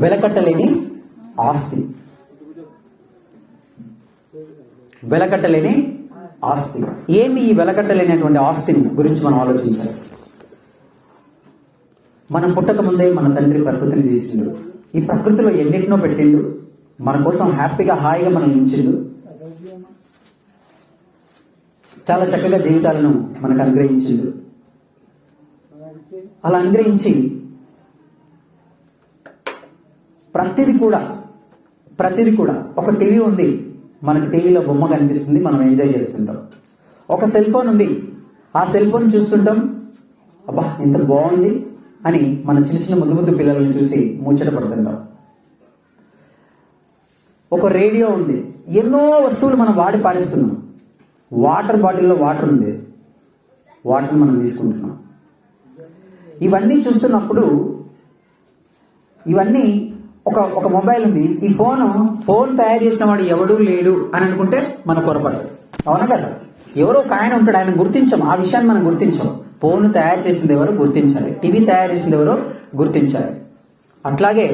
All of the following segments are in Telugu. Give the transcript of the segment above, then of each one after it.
వెలకట్టలేని ఆస్తి. వెలకట్టలేని ఆస్తి ఏంటి? ఈ వెలకట్టలేనటువంటి ఆస్తిని గురించి మనం ఆలోచించాలి. మనం పుట్టక ముందే మన తండ్రి ప్రకృతిని చేసిండు. ఈ ప్రకృతిలో ఎన్నిటినో పెట్టిండు. మన కోసం హ్యాపీగా హాయిగా మనం ఉంచిండు. చాలా చక్కగా జీవితాలను మనకు అనుగ్రహించిండు. అలా అనుగ్రహించి ప్రతిది కూడా ఒక టీవీ ఉంది, మనకు టీవీలో బొమ్మ కనిపిస్తుంది, మనం ఎంజాయ్ చేస్తుంటాం. ఒక సెల్ ఫోన్ ఉంది, ఆ సెల్ ఫోన్ చూస్తుంటాం, అబ్బా ఎంత బాగుంది అని మన చిన్న చిన్న ముద్దు పిల్లలను చూసి ముచ్చట పడుతుంటాం. ఒక రేడియో ఉంది, ఎన్నో వస్తువులు మనం వాడి పారేస్తున్నాం. వాటర్ బాటిల్లో వాటర్ ఉంది, వాటర్ మనం తీసుకుంటున్నాం. ఇవన్నీ చూస్తున్నప్పుడు ఇవన్నీ ఒక మొబైల్ ఉంది, ఈ ఫోన్ తయారు చేసిన వాడు ఎవడూ లేడు అని అనుకుంటే మన పొరపాటు. అవునా కదా? ఎవరో ఒక ఆయన ఉంటాడు, ఆయన గుర్తించాం, ఆ విషయాన్ని మనం గుర్తించాం. ఫోన్ తయారు చేసింది ఎవరో గుర్తించాలి, టీవీ తయారు చేసింది ఎవరో గుర్తించాలి. అట్లాగే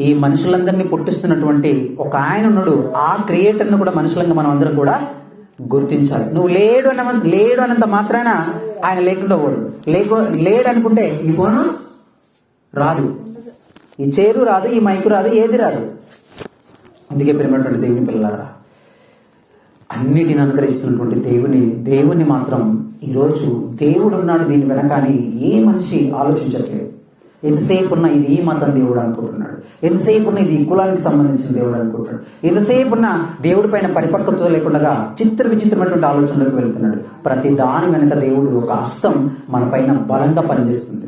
ఈ మనుషులందరినీ పుట్టిస్తున్నటువంటి ఒక ఆయన ఉన్నాడు, ఆ క్రియేటర్ను కూడా మనుషులంగా మనం అందరం కూడా గుర్తించాలి. నువ్వు లేడు అన్నంత మాత్రాన ఆయన లేకుండా పోడు. లేడు అనుకుంటే ఈ ఫోను రాదు, ఈ చైరు రాదు, ఈ మైకు రాదు, ఏది రాదు. అందుకే ప్రేమటువంటి దేవుని పిల్లలారా, అన్నిటిని అనుగ్రహిస్తున్నటువంటి దేవుని మాత్రం ఈరోజు దేవుడు ఉన్నాడు దీని వెనకాని ఏ మనిషి ఆలోచించట్లేదు. ఎంతసేపు ఉన్న ఇది ఈ మతం దేవుడు అనుకుంటున్నాడు, ఎంతసేపు ఉన్న ఇది ఈ కులానికి సంబంధించిన దేవుడు అనుకుంటున్నాడు, ఎంతసేపు ఉన్న దేవుడి పైన పరిపక్వత లేకుండా విచిత్రమైనటువంటి ఆలోచనలకు వెళ్తున్నాడు. ప్రతి దాని వెనక దేవుడు ఒక హస్తం మన పైన బలంగా పనిచేస్తుంది.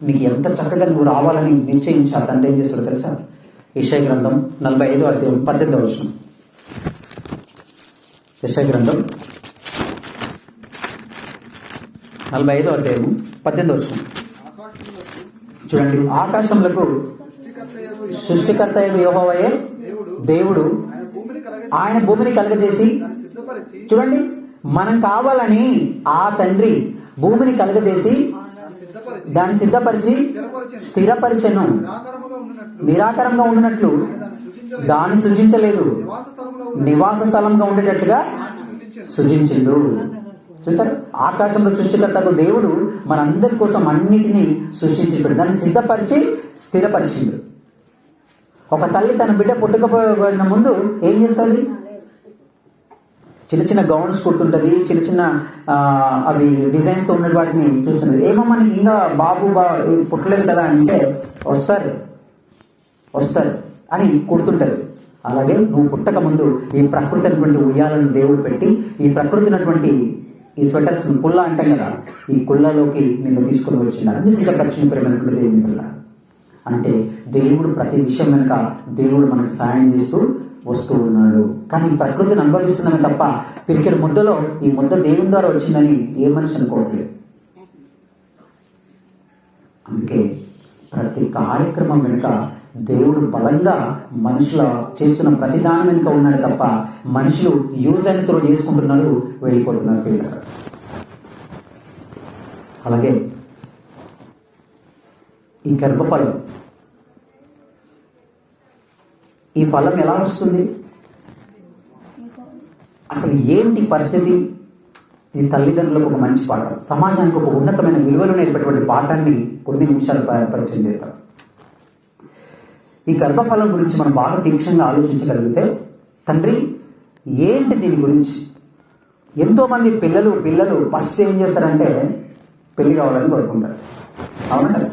నీకు ఎంత చక్కగా నువ్వు రావాలని నిశ్చయించా తండ్రి ఏం చేస్తాడో తెలుసా? యెషయా గ్రంథం 45వ అధ్యాయం 18వ వచనం. యెషయా గ్రంథం 45వ అధ్యాయం 18వ వచనం చూడండి. ఆకాశములకు సృష్టికర్త యెహోవాయే దేవుడు, ఆయన భూమిని కలగజేసి, చూడండి, మనం కావాలని ఆ తండ్రి భూమిని కలగజేసి దాన్ని సిద్ధపరిచి స్థిరపరిచెను. నిరాకారంగా ఉండినట్లు దాన్ని సృజించలేదు, నివాస స్థలంగా ఉండేటట్లుగా సృజించిండు. చూసారు? ఆకాశంలో సృష్టికర్తకు దేవుడు మనందరి కోసం అన్నిటినీ సృష్టించాడు, దాన్ని సిద్ధపరిచి స్థిరపరిచిండు. ఒక తల్లి తన బిడ్డ పుట్టకపోయిన ముందు ఏం చేస్తుంది? చిన్న చిన్న గౌన్స్ కుడుతుంటది, చిన్న చిన్న అవి డిజైన్స్ తో ఉన్న వాటిని చూస్తున్నది. ఏమో మనకి ఇంకా బాబు పుట్టలేదు కదా అంటే వస్తారు అని కుడుతుంటారు. అలాగే నువ్వు పుట్టక ముందు ఈ ప్రకృతి అటువంటి ఉయ్యాలను దేవుడు పెట్టి, ఈ ప్రకృతి అటువంటి ఈ స్వెటర్స్ కుల్లా అంటాం కదా, ఈ కుల్లాలోకి నిన్ను తీసుకుని వచ్చినారు. అన్ని సిద్ధపరిచిన ప్రేమైనటువంటి దేవుని పిల్ల అంటే దేవుడు ప్రతి విషయం వెనుక దేవుడు మనకు సాయం చేస్తూ వస్తూ ఉన్నాడు. కానీ ఈ ప్రకృతిని అనుభవిస్తున్నామే తప్ప పిరికెడు ముద్దలో ఈ ముద్ద దేవుని ద్వారా వచ్చిందని ఏ మనిషి అనుకోవట్లేదు. అందుకే ప్రతి కార్యక్రమం వెనుక దేవుడు బలంగా మనుషుల చేస్తున్న ప్రతిదానం వెనుక ఉన్నాడు తప్ప మనుషులు యూజ్ అండ్ త్రో చేసుకుంటున్నారు, వెళ్ళిపోతున్నారు పిల్లలు. అలాగే ఈ గర్భఫలం, ఈ ఫలం ఎలా వస్తుంది? అసలు ఏంటి పరిస్థితి? ఇది తల్లిదండ్రులకు ఒక మంచి పాఠం, సమాజానికి ఒక ఉన్నతమైన విలువలు నేర్పేటువంటి పాఠాన్ని కొన్ని నిమిషాలు పరిచయం చేద్దాం. ఈ గర్భఫలం గురించి మనం బాగా తీక్షణంగా ఆలోచించగలిగితే, తండ్రి ఏంటి దీని గురించి? ఎంతోమంది పిల్లలు ఫస్ట్ ఏం చేస్తారంటే పెళ్లి కావాలని కోరుకుంటారు. అవునా కదా?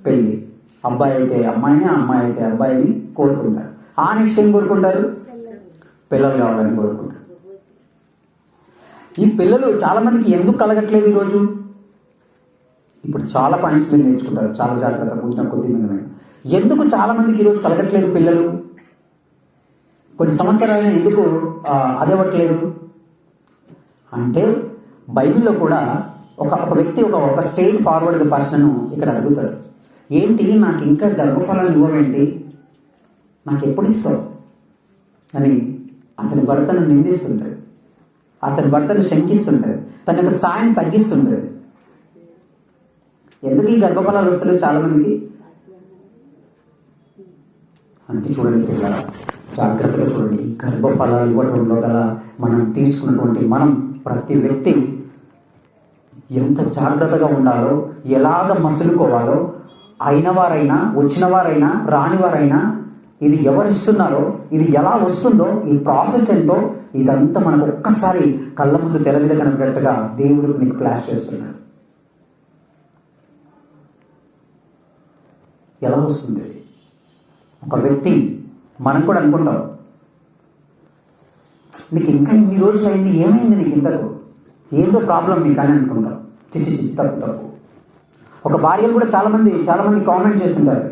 పెళ్లి, అబ్బాయి అయితే అమ్మాయిని, అమ్మాయి అయితే అబ్బాయిని కోరుకుంటారు. ఆ నెక్స్ట్ ఏం కోరుకుంటారు? పిల్లలు కావాలని కోరుకుంటారు. ఈ పిల్లలు చాలా మందికి ఎందుకు కలగట్లేదు ఈరోజు? ఇప్పుడు చాలా పాయింట్స్ మీరు నేర్చుకుంటారు, చాలా జాగ్రత్త కూర్చున్న కొద్ది మంది. ఎందుకు చాలా మందికి ఈరోజు కలగట్లేదు పిల్లలు? కొన్ని సంవత్సరాలు ఎందుకు అదవ్వట్లేదు అంటే, బైబిల్లో కూడా ఒక వ్యక్తి ఒక స్ట్రైట్ ఫార్వర్డ్ ప్రశ్నను ఇక్కడ అడుగుతాడు. ఏంటి, నాకు ఇంకా గర్భఫలాన్ని ఇవ్వమేంటి, నాకు ఎప్పుడు ఇస్తావు అని అతని భర్తను నిందిస్తుంటాడు, అతని భర్తను శంకిస్తుంటాడు, తన యొక్క స్థాయిని తగ్గిస్తుంటాడు. ఎందుకు ఈ గర్భఫలాలు వస్తున్నాయి చాలా మందికి? అందుకే చూడండి పిల్లల, జాగ్రత్తగా చూడండి. గర్భఫలాలు ఇవ్వడంలో గల మనం తీసుకున్నటువంటి ప్రతి వ్యక్తి ఎంత జాగ్రత్తగా ఉండాలో, ఎలాగ మసులుకోవాలో, అయిన వారైనా వచ్చిన వారైనా రాని వారైనా ఇది ఎవరిస్తున్నారో, ఇది ఎలా వస్తుందో, ఈ ప్రాసెస్ ఏంటో ఇదంతా మనకు ఒక్కసారి కళ్ళ ముందు తెర మీద కనబడేట్టుగా దేవుడు నీకు ఫ్లాష్ చేస్తున్నాడు. ఎలా వస్తుంది ఒక వ్యక్తి? మనం కూడా అనుకుంటాం, నీకు ఇంకా ఇన్ని రోజులు అయింది, ఏమైంది నీకు ఇంతకు, ఏంటో ప్రాబ్లం నీకు అని అనుకుంటాం. చిచ్చి తప్పు. ఒక భార్యలు కూడా చాలా మంది కామెంట్ చేస్తుంటారు,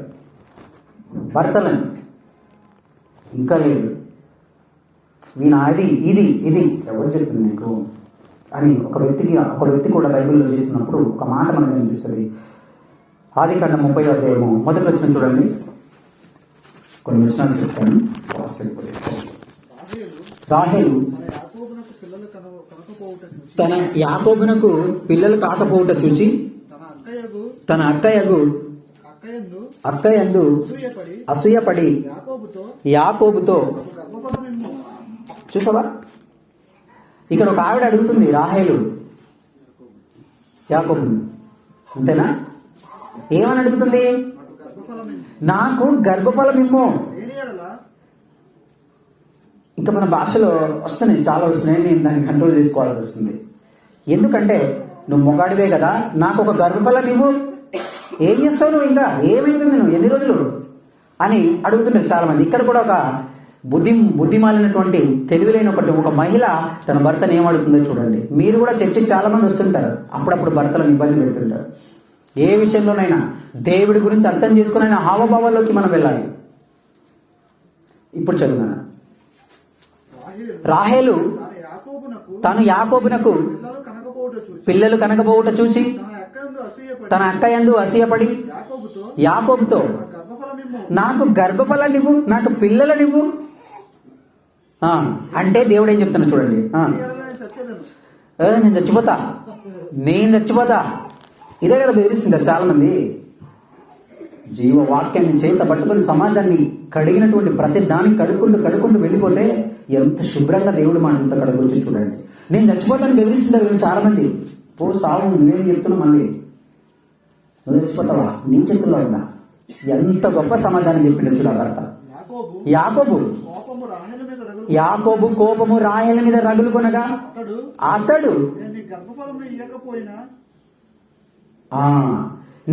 భర్తలని ఇంకా లేదు, వీణ అది ఇది ఎవరు చెప్తుంది నీకు అని ఒక వ్యక్తి కూడా బైబిల్లో చేస్తున్నప్పుడు ఒక మాట మనకు అనిపిస్తుంది. ఆదికాండం 30వ అధ్యాయము మొదటి వచనం చూడండి. కొన్ని వచనాలు చెప్తాను. రాహేలు తన యాకోబునకు పిల్లలు కాకపోవుట చూసి తన అక్కయందు అసూయపడి యాకోబుతో, చూసావా ఇక్కడ ఒక ఆవిడ అడుగుతుంది రాహేలు యాకోబుని, అంతేనా? ఏమని అడుగుతుంది? నాకు గర్భఫలం ఇమ్ము. ఇంకా మన భాషలో వస్తున్నాయి, చాలా వస్తున్నాయి, నేను దాన్ని కంట్రోల్ చేసుకోవాల్సి వస్తుంది. ఎందుకంటే నువ్వు మొగాడివే కదా, నాకు ఒక గర్భఫలం ఇవ్వు. ఏం చేస్తావు నువ్వు, ఇంకా ఏమైతుంది, నువ్వు ఎన్ని రోజులు అని అడుగుతున్నారు చాలా మంది. ఇక్కడ కూడా ఒక బుద్ధిమాలినటువంటి తెలివిలైన ఒక మహిళ తన భర్తను ఏమడుగుతుందో చూడండి. మీరు కూడా చర్చకి చాలా మంది వస్తుంటారు, అప్పుడప్పుడు భర్తలను ఇబ్బంది పెడుతుంటారు. ఏ విషయంలోనైనా దేవుడి గురించి అర్థం చేసుకుని హావభావాల్లోకి మనం వెళ్ళాలి. ఇప్పుడు చదువున్నాను. రాహేలు తాను యాకోబునకు పిల్లలు కనకపోవుట చూచి తన అక్కయందు అసూయపడి యాకోబుతో, నాకు గర్భఫలాన్నివ్వు, నాకు పిల్లలనివ్వు. అంటే దేవుడు ఏం చెప్తున్నా చూడండి, నేను చచ్చిపోతా. ఇదే కదా బెదిరిస్తుంటారు చాలా మంది. జీవవాక్యాన్ని చేత పట్టుకొని సమాజాన్ని కడిగినటువంటి ప్రతి దాన్ని కడుక్కుంటూ వెళ్ళిపోతే ఎంత శుభ్రంగా దేవుడు మాట ఇంత కడుగురించి చూడండి. నేను చచ్చిపోతాను బెదిరిస్తుంటారు వీళ్ళు చాలా మంది. సావు, నువ్వేం చెప్తున్నావు, మళ్ళీ నువ్వు చచ్చిపోతావా, నీ చేతుల్లో ఉందా? ఎంత గొప్ప సమాధానం చెప్పిండు చూడ భర్త. యాకోబు కోపము రాహేలు మీద రగులుకొనగా అతడు,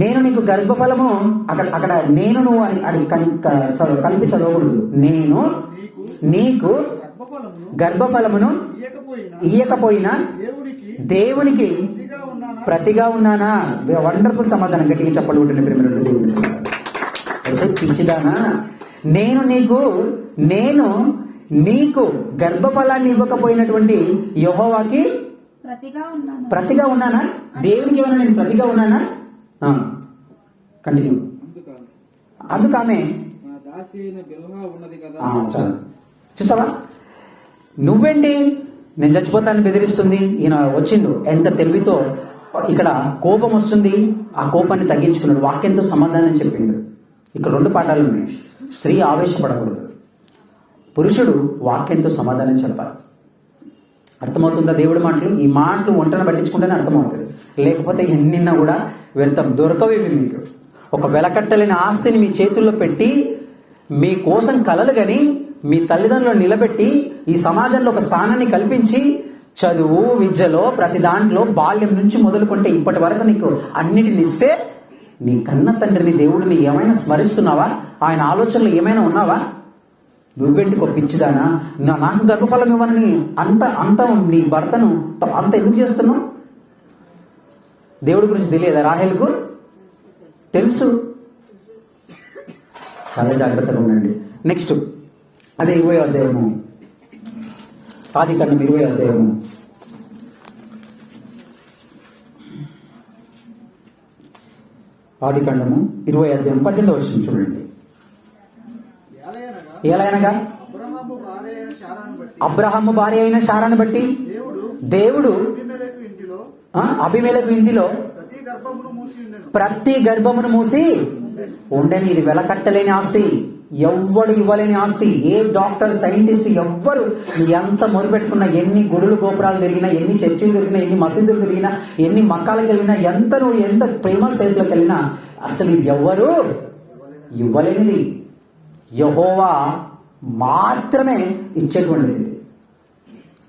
నేను నీకు గర్భఫలము, అక్కడ నేను నువ్వు అని కలిపి చదవకూడదు. నేను నీకు గర్భఫలమును ఇయ్యకపోయినా దేవునికి ప్రతిగా ఉన్నానా? వండర్ఫుల్ సమాధానం, గట్టిగా చెప్పలు కొట్టిన పిచ్చిదానా. నేను నీకు గర్భఫలాన్ని ఇవ్వకపోయినటువంటి యెహోవాకి ప్రతిగా ఉన్నానా? దేవునికి ఏమైనా నేను ప్రతిగా ఉన్నానా? కంటిన్యూ. అందుకు ఆమె చాలు. చూసావా, నువ్వేంటి నేను చచ్చిపోతాను బెదిరిస్తుంది, ఈయన వచ్చిండు ఎంత తెలివితో. ఇక్కడ కోపం వస్తుంది, ఆ కోపాన్ని తగ్గించుకున్నాడు, వాక్యంతో సమాధానం చెప్పిండు. ఇక్కడ 2 పాఠాలు ఉన్నాయి. స్త్రీ ఆవేశపడకూడదు, పురుషుడు వాక్యంతో సమాధానం చెప్పాలి. అర్థమవుతుందా దేవుడి మాటలు? ఈ మాటలు వంటను పట్టించుకుంటేనే అర్థమవుతుంది, లేకపోతే ఎన్నిన్నా కూడా వ్యర్థం, దొరకవేవి మీకు. ఒక వెలకట్టలేని ఆస్తిని మీ చేతుల్లో పెట్టి మీ కోసం కలలు గని మీ తల్లిదండ్రులను నిలబెట్టి ఈ సమాజంలో ఒక స్థానాన్ని కల్పించి చదువు విద్యలో ప్రతి దాంట్లో బాల్యం నుంచి మొదలుకుంటే ఇప్పటి వరకు నీకు అన్నిటిని ఇస్తే నీ కన్న తండ్రిని దేవుడిని ఏమైనా స్మరిస్తున్నావా? ఆయన ఆలోచనలు ఏమైనా ఉన్నావా? నువ్వెంటికో పిచ్చిదానా, నాకు గర్భఫలం ఇవ్వనని అంత నీ భర్తను అంత ఎందుకు చేస్తున్నావు? దేవుడి గురించి తెలియదా రాహేలుకు? తెలుసు. చాలా జాగ్రత్తగా ఉండండి. నెక్స్ట్ అదే 20వ అధ్యాయము, ఆదికాండం 20వ అధ్యాయము. ఆదికాండము 20వ అధ్యాయం 18వ వచనం చూడండి. ఎలాగనగా అబ్రహాము భార్య అయిన శారాను బట్టి దేవుడు అబీమెలెకు ఇంటిలో ప్రతి గర్భమును మూసి ఉండని. ఇది వెలకట్టలేని ఆస్తి. ఎవ్వడు ఇవ్వలేని ఆస్తి. ఏ డాక్టర్, సైంటిస్ట్ ఎవ్వరు ఎంత మొరుపెట్టుకున్నా, ఎన్ని గుడులు గోపురాలు తిరిగినా, ఎన్ని చర్చిలు తిరిగినా, ఎన్ని మసీదులు తిరిగినా, ఎన్ని మక్కాలకు వెళ్ళినా, ఎంత ప్రేమ స్టేజ్లోకి వెళ్ళినా అసలు ఎవ్వరు ఇవ్వలేనిది యెహోవా మాత్రమే ఇచ్చేటువంటిది.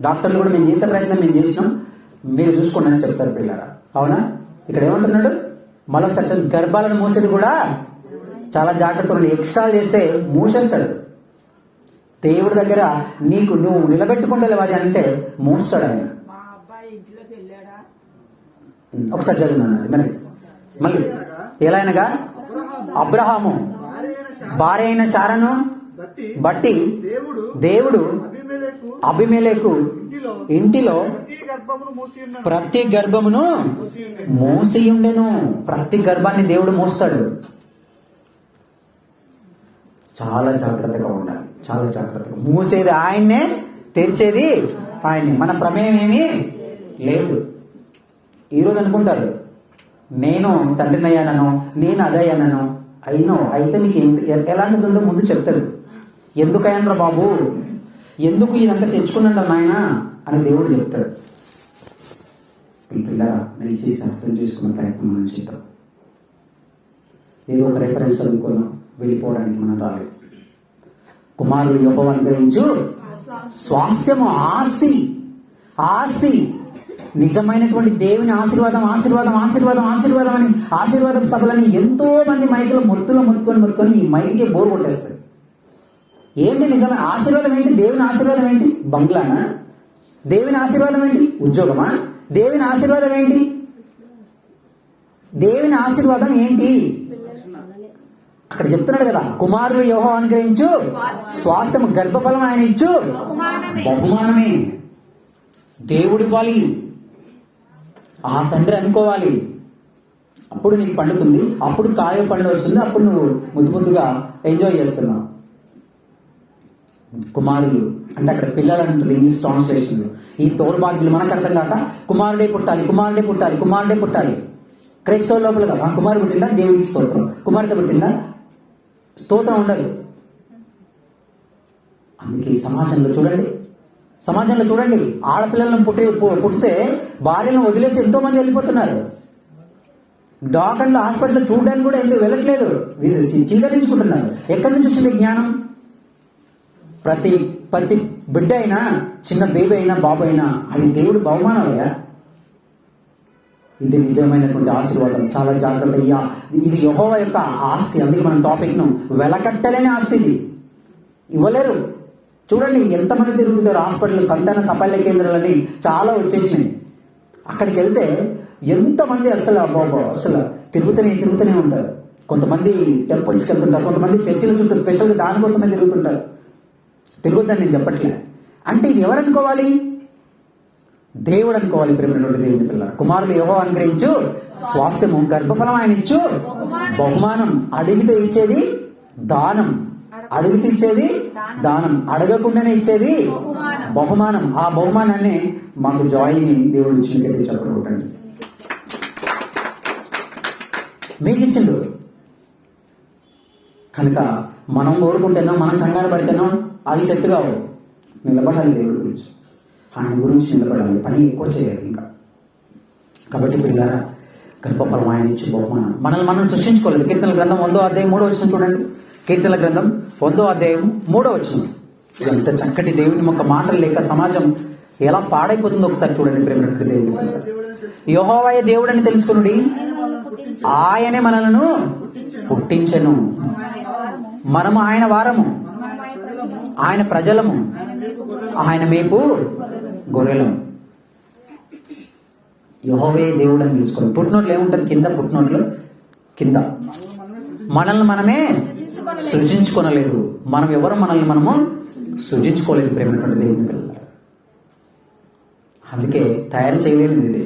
డాక్టర్లు కూడా మేము చేసే ప్రయత్నం మేము చేసినాం, మీరు చూసుకోండి అని చెప్తారు పిల్లరా. అవునా? ఇక్కడ ఏమంటున్నాడు? మరొకసారి గర్భాలను మూసేది కూడా చాలా జాగ్రత్తలు. ఎక్స్ట్రా చేస్తే మూసేస్తాడు. దేవుడి దగ్గర నువ్వు నిలబెట్టుకుంటే అది అంటే మూస్తాడు ఆయన. ఒకసారి చదువున్నాను మరి మళ్ళీ. ఎలా అయినగా అబ్రహాము భార్య అయిన శారను బట్టి దేవుడు అబీమెలెకు ఇంటిలో ప్రతి గర్భమును మూసియుండెను. ప్రతి గర్భాన్ని దేవుడు మోస్తాడు. చాలా జాగ్రత్తగా ఉండాలి, చాలా జాగ్రత్తగా. మూసేది ఆయన్నే, తెరిచేది ఆయన్ని. మన ప్రమేయం ఏమీ లేదు. ఈరోజు అనుకుంటారు నేను తండ్రిని అయ్యానను, నేను అదయ్యానను. అయితే నీకు ఎలాంటిది ఉందో ముందు చెప్తాడు. ఎందుకయ్యానరా బాబు, ఎందుకు ఇదంతా తెచ్చుకున్నాడు నాయన అని దేవుడు చెప్తాడు. పిల్లరా దయచేసి అర్థం చేసుకున్న ప్రయత్నం మనం చేద్దాం. ఏదో ఒక రెఫరెన్స్ అనుకున్నాం, వెళ్ళిపోవడానికి మనం రాలేదు. కుమారుడు యెహోవా అనుగ్రహించు స్వాస్థ్యము, ఆస్తి నిజమైనటువంటి దేవుని ఆశీర్వాదం అని ఆశీర్వాదం సభలని ఎంతో మంది మైకులు మొత్తుకొని ఈ మైకి బోర్ కొట్టేస్తారు. ఏంటి నిజమైన ఆశీర్వాదం? ఏంటి దేవుని ఆశీర్వాదం? ఏంటి బంగ్లానా? దేవుని ఆశీర్వాదం ఏంటి ఉద్యోగమా? దేవుని ఆశీర్వాదం ఏంటి? దేవుని ఆశీర్వాదం ఏంటి? అక్కడ చెప్తున్నాడు కదా, కుమారుడు యెహోవా అనుగ్రహించు స్వాస్థ్యము, గర్భఫలం ఆయన ఇచ్చు బహుమానమే. దేవుడివ్వాలి, ఆ తండ్రి అనుకోవాలి. అప్పుడు నీకు పండుతుంది, అప్పుడు కాయ పండు వస్తుంది, అప్పుడు నువ్వు ముద్దుగా ఎంజాయ్ చేస్తున్నావు. కుమారులు అంటే అక్కడ పిల్లలు అంటుంది ఇంగ్లీష్ ట్రాన్స్లేషన్ లో. ఈ దౌర్భాగ్యులు మనకు అర్థం కాక కుమారుడే పుట్టాలి. క్రైస్తవ లోపల ఆ కుమారుడు పుట్టిందా దేవుడికి స్తోత్రం, కుమార్తె పుట్టిందా స్తోత్రం ఉండదు. అందుకే సమాజంలో చూడండి ఆడపిల్లలను పుట్టితే భార్యలను వదిలేసి ఎంతో మంది వెళ్ళిపోతున్నారు. డాక్టర్లు హాస్పిటల్ చూడడానికి కూడా ఎందుకు వెళ్ళట్లేదు, చీకరించుకుంటున్నారు. ఎక్కడి నుంచి వచ్చింది జ్ఞానం? ప్రతి బిడ్డ అయినా, చిన్న బేబీ అయినా, బాబు అయినా అవి దేవుడు బహుమానాలయ్యా. ఇది నిజమైనటువంటి ఆశీర్వాదం. చాలా జాగ్రత్త. ఇది యెహోవా యొక్క ఆస్తి. అందుకే మనం టాపిక్ ను వెలకట్టలేని ఆస్తి. ఇది ఇవ్వలేరు. చూడండి ఎంతమంది తిరుగుతుంటారు హాస్పిటల్, సంతాన సఫల్య కేంద్రాలని చాలా వచ్చేసినాయి. అక్కడికి వెళ్తే ఎంతమంది అసలు తిరుగుతూనే ఉంటారు. కొంతమంది టెంపుల్స్కి వెళ్తుంటారు, కొంతమంది చర్చిల చుట్టూ స్పెషల్గా దానికోసమే తిరుగుతుంటారు. తిరుగుద్దని నేను చెప్పట్లే. అంటే ఇది ఎవరు అనుకోవాలి? దేవుడు అనుకోవాలి. ప్రేమైనటువంటి దేవుని పిల్ల. కుమారుడు యెహోవా అనుగ్రహించు స్వాస్థ్యము, గర్భఫలం ఆయన ఇచ్చు బహుమానం. అడిగితే ఇచ్చేది దానం, అడగకుండానే ఇచ్చేది బహుమానం. ఆ బహుమానాన్ని మాకు జాయిని దేవుడు ఇచ్చినట్టు చెప్పడం మీకు ఇచ్చిండు. కనుక మనం కోరుకుంటేనో, మనం కంగారు పడితేనో అవి సెట్ కావు. నిలబడాలి దేవుడి గురించి, ఆయన గురించి నిలబడాలి, పని ఎక్కువ చేయాలి ఇంకా. కాబట్టి పిల్లరా, గర్భఫలం ఆయన ఇచ్చి బహుమానం. మనల్ని మనం సృష్టించుకోలేదు. కీర్తనల గ్రంథం 1వ అధ్యాయం 3వ వచనం చూడండి. కీర్తనల గ్రంథం 1వ అధ్యాయం 3వ వచనం. ఎంత చక్కటి దేవుని యొక్క మాటలు లేక సమాజం ఎలా పాడైపోతుందో ఒకసారి చూడండి. ప్రేమైనటువంటి దేవుడు, యెహోవాయే దేవుడని తెలుసుకునుడి, ఆయనే మనలను పుట్టించెను, మనము ఆయన వారము, ఆయన ప్రజలము, ఆయన మేపు గొర్రెలము. యెహోవే దేవుడు అని తెలుసుకోండి. పుట్టినోట్లు ఏముంటుంది కింద మనల్ని మనమే సృజించుకోనలేదు. మనం ఎవరు మనల్ని మనము సృజించుకోలేదు. ప్రేమైనటువంటి దేవుని పిల్లలు. అందుకే తయారు చేయలేనిది ఇది.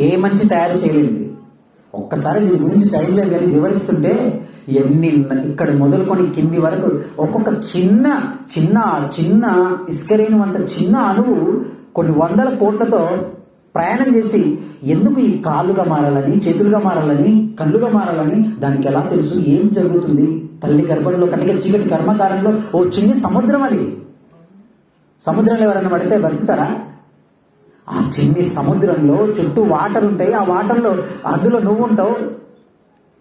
ఏ మనిషి తయారు చేయలేనిది. ఒక్కసారి దీని గురించి టైం లేదు కానీ వివరిస్తుంటే ఎన్ని ఇక్కడ మొదలుకొని కింది వరకు ఒక్కొక్క చిన్న చిన్న చిన్న ఇసుకరేణువంత చిన్న అణువు కొన్ని వందల కోట్లతో ప్రయాణం చేసి ఎందుకు ఈ కాళ్ళుగా మారాలని, చేతులుగా మారాలని, కళ్ళుగా మారాలని దానికి ఎలా తెలుసు, ఏం జరుగుతుంది తల్లి గర్భంలో కటిక చీకటి కర్మకారంలో ఓ చిన్ని సముద్రం అది. సముద్రంలో ఎవరన్నా పడితే బతుకుతారా? ఆ చిన్ని సముద్రంలో చుట్టూ వాటర్ ఉంటాయి, ఆ వాటర్లో అందులో నువ్వు ఉంటావు.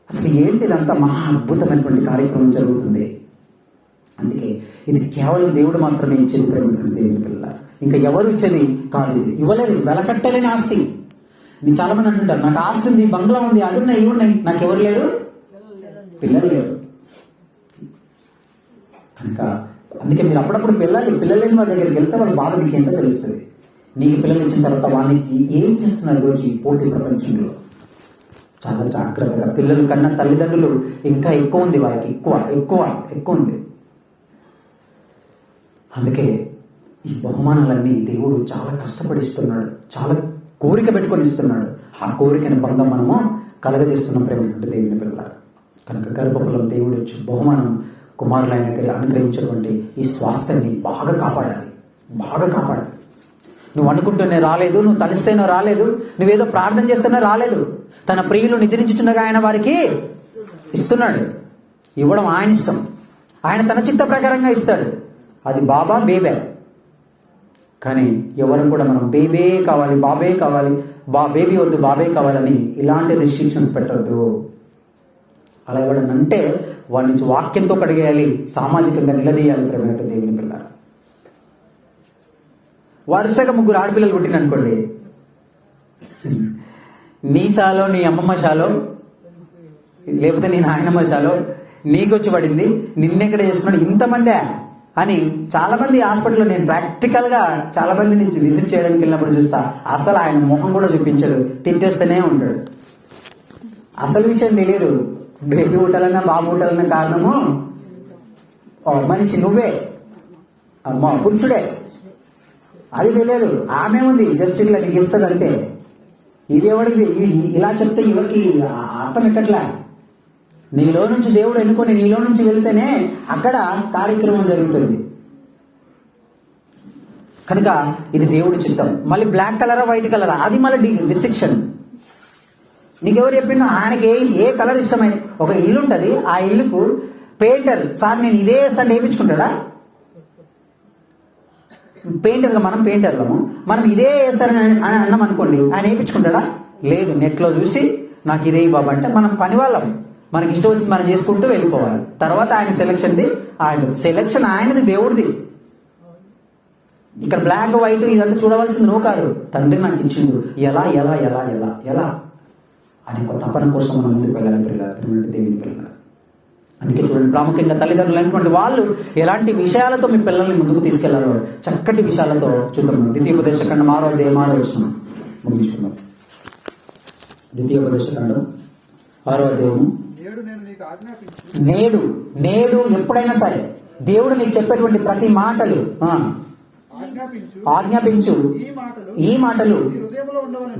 అసలు ఏంటిదంతా మహా అద్భుతమైనటువంటి కార్యక్రమం జరుగుతుంది. అందుకే ఇది కేవలం దేవుడు మాత్రమే ఇచ్చేది ప్రేమటువంటి దేవుని పిల్ల. ఇంకా ఎవరు ఇచ్చేది కాదు. ఇది ఇవ్వలేరు, వెలకట్టలేని ఆస్తి. నేను చాలా మంది అంటుంటారు, నాకు ఆస్తి ఉంది, బంగ్లా ఉంది, అది ఉన్నాయి, ఇవి ఉన్నాయి, నాకు ఎవరు లేరు, పిల్లలు లేరు. కనుక అందుకే మీరు అప్పుడప్పుడు పిల్లలు లేని వారి దగ్గరికి వెళ్తే వాళ్ళ బాధ మీకు ఏంటో తెలుస్తుంది. నీకు పిల్లలు ఇచ్చిన తర్వాత వాళ్ళకి ఏం చేస్తున్నారు రోజు ఈ పోటీ ప్రపంచంలో. చాలా జాగ్రత్తగా, పిల్లలు కన్నా తల్లిదండ్రులు ఇంకా ఎక్కువ ఉంది వాళ్ళకి, ఎక్కువ ఉంది. అందుకే ఈ బహుమానాలన్నీ దేవుడు చాలా కష్టపడిస్తున్నాడు, చాలా కోరిక పెట్టుకొని ఇస్తున్నాడు. ఆ కోరికను బంధం మనము కలగజేస్తున్నాం ప్రేమటువంటి దేవుని పిల్ల. కనుక గర్భఫలం దేవుడు వచ్చి బహుమానం కుమారులైన అనుగ్రహించినటువంటి ఈ స్వాస్థ్యాన్ని బాగా కాపాడాలి. నువ్వు అనుకుంటూనే రాలేదు, నువ్వు తలిస్తేనో రాలేదు, నువ్వేదో ప్రార్థన చేస్తేనో రాలేదు. తన ప్రియులు నిద్రించుచుండగా ఆయన వారికి ఇస్తున్నాడు. ఇవ్వడం ఆయన ఇష్టం, ఆయన తన చిత్త ప్రకారంగా ఇస్తాడు. అది బాబా బేబే. కానీ ఎవరు కూడా మనం బేబే కావాలి, బాబే కావాలి, బేబీ వద్దు బాబే కావాలని ఇలాంటి రిస్ట్రిక్షన్స్ పెట్టద్దు. అలా ఎవడనంటే వాళ్ళ నుంచి వాక్యంతో కడిగేయాలి, సామాజికంగా నిలదీయాలి ప్రేమతో దేవుని పిల్ల. వరుసగా 3 ఆడపిల్లలు పుట్టిననుకోండి, నీ షాలో, నీ అమ్మమ్మ షాలో, లేకపోతే నీ నాయనమ్మ షాలో నీకొచ్చి పడింది, నిన్నెక్కడ చేసుకున్నాడు, ఇంతమందే అని చాలా మంది హాస్పిటల్లో నేను ప్రాక్టికల్గా చాలా మంది నుంచి విజిట్ చేయడానికి వెళ్ళినప్పుడు చూస్తా. అసలు ఆయన మొహం కూడా చూపించడు, తిట్టేస్తూనే ఉంటాడు. అసలు విషయం తెలియదు. బేబీ పుట్టాలన్నా బాబు పుట్టాలన్నా కారణము మనిషి, నువ్వే, పురుషుడే. అది తెలియదు. ఆమె ఉంది జస్ట్ ఇట్లా నీకు ఇస్తుంది అంతే. ఇది ఎవరికి ఇలా చెప్తే ఎవరికి అర్థం ఎక్కట్లా. నీలో నుంచి దేవుడు ఎన్నుకొని నీలో నుంచి వెళితేనే అక్కడ కార్యక్రమం జరుగుతుంది. కనుక ఇది దేవుడి చిత్తం. మళ్ళీ బ్లాక్ కలరా వైట్ కలరా అది మళ్ళీ డిస్టిక్షన్. నీకెవరు చెప్పిండు? ఆయనకి ఏ కలర్ ఇష్టమై ఒక ఇల్లు ఉంటుంది, ఆ ఇల్లుకు పెయింటర్ సార్ నేను ఇదే వేస్తాను వేయించుకుంటాడా? పెయింటర్గా మనం ఇదే వేస్తారని అని అన్నాం అనుకోండి, ఆయన వేయించుకుంటాడా? లేదు. నెట్లో చూసి నాకు ఇదే బాబా అంటే మనం పని వాళ్ళం, మనకి ఇష్టం వచ్చింది మనం చేసుకుంటూ వెళ్ళిపోవాలి. తర్వాత ఆయన సెలక్షన్ ఆయనది, దేవుడిది. ఇక్కడ బ్లాక్ వైట్ ఇదంతా చూడవలసింది నువ్వు కాదు, తండ్రి నాకు ఇచ్చిండు. ఎలా ఎలా ఎలా ఎలా ఎలా అని ఒక తపన కోసం మనం ముందుకు వెళ్ళాలి పిల్లలు, దేవుని పిల్లలు. అందుకే చూడండి, ప్రాముఖ్యంగా తల్లిదండ్రులు అయినటువంటి వాళ్ళు ఎలాంటి విషయాలతో మీ పిల్లల్ని ముందుకు తీసుకెళ్లాలో చక్కటి విషయాలతో చూద్దాం. ద్వితీయోపదేశకాండం 6వ అధ్యాయం 6వ వచనం ముగించుకుందాం. ద్వితీయోపదేశకాండం 6వ అధ్యాయం. నేడు ఎప్పుడైనా సరే దేవుడు నీకు చెప్పేటువంటి ప్రతి మాటలు ఆజ్ఞాపించు. ఈ మాటలు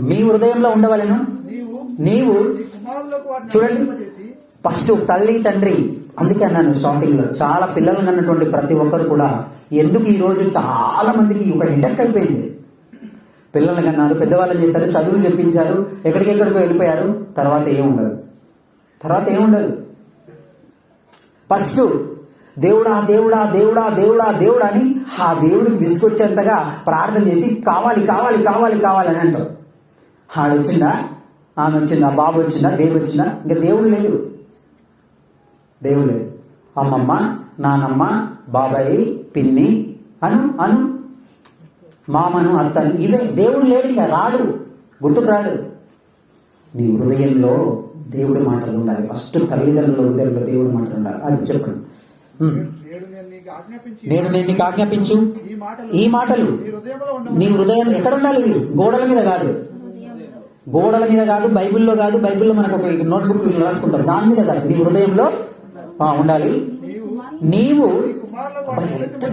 మీ హృదయంలో ఉండవలెను. నీవు చూడండి, ఫస్ట్ తల్లి తండ్రి. అందుకే అన్నాను స్టార్టింగ్ లో, చాలా పిల్లలు అన్నటువంటి ప్రతి ఒక్కరు కూడా ఎందుకు ఈ రోజు చాలా మందికి ఒక హెడెక్ అయిపోయింది. పిల్లలు కన్నారు, పెద్దవాళ్ళని చేశారు, చదువులు చెప్పించారు, ఎక్కడికెక్కడికో వెళ్ళిపోయారు, తర్వాత ఏముండదు. ఫస్ట్ దేవుడా దేవుడా దేవుడా దేవుడా దేవుడా అని ఆ దేవుడికి విసుకొచ్చేంతగా ప్రార్థన చేసి కావాలి కావాలి కావాలి కావాలని అంటాం. ఆడు వచ్చిందా, ఆమె వచ్చిందా, బాబు వచ్చిందా, బేబీ వచ్చిందా, ఇంకా దేవుడు లేదు. అమ్మమ్మ, నానమ్మ, బాబాయి, పిన్ని అను మామను, అత్తను, ఇవే. దేవుడు లేడు, ఇంకా రాడు, గుర్తుకు రాడు. నీ హృదయంలో దేవుడి మాటలు ఉండాలి. ఫస్ట్ తల్లిదండ్రుల హృదయంలో దేవుడి మాటలు ఉండాలి. అది చెప్పండి. నేను నీకు ఆజ్ఞాపించు ఈ మాటలు నీ హృదయం ఎక్కడ ఉండాలి? గోడల మీద కాదు, బైబిల్లో కాదు. బైబిల్లో మనకు ఒక నోట్బుక్ రాసుకుంటారు, దాని మీద కాదు, నీ హృదయంలో ఉండాలి. నీవు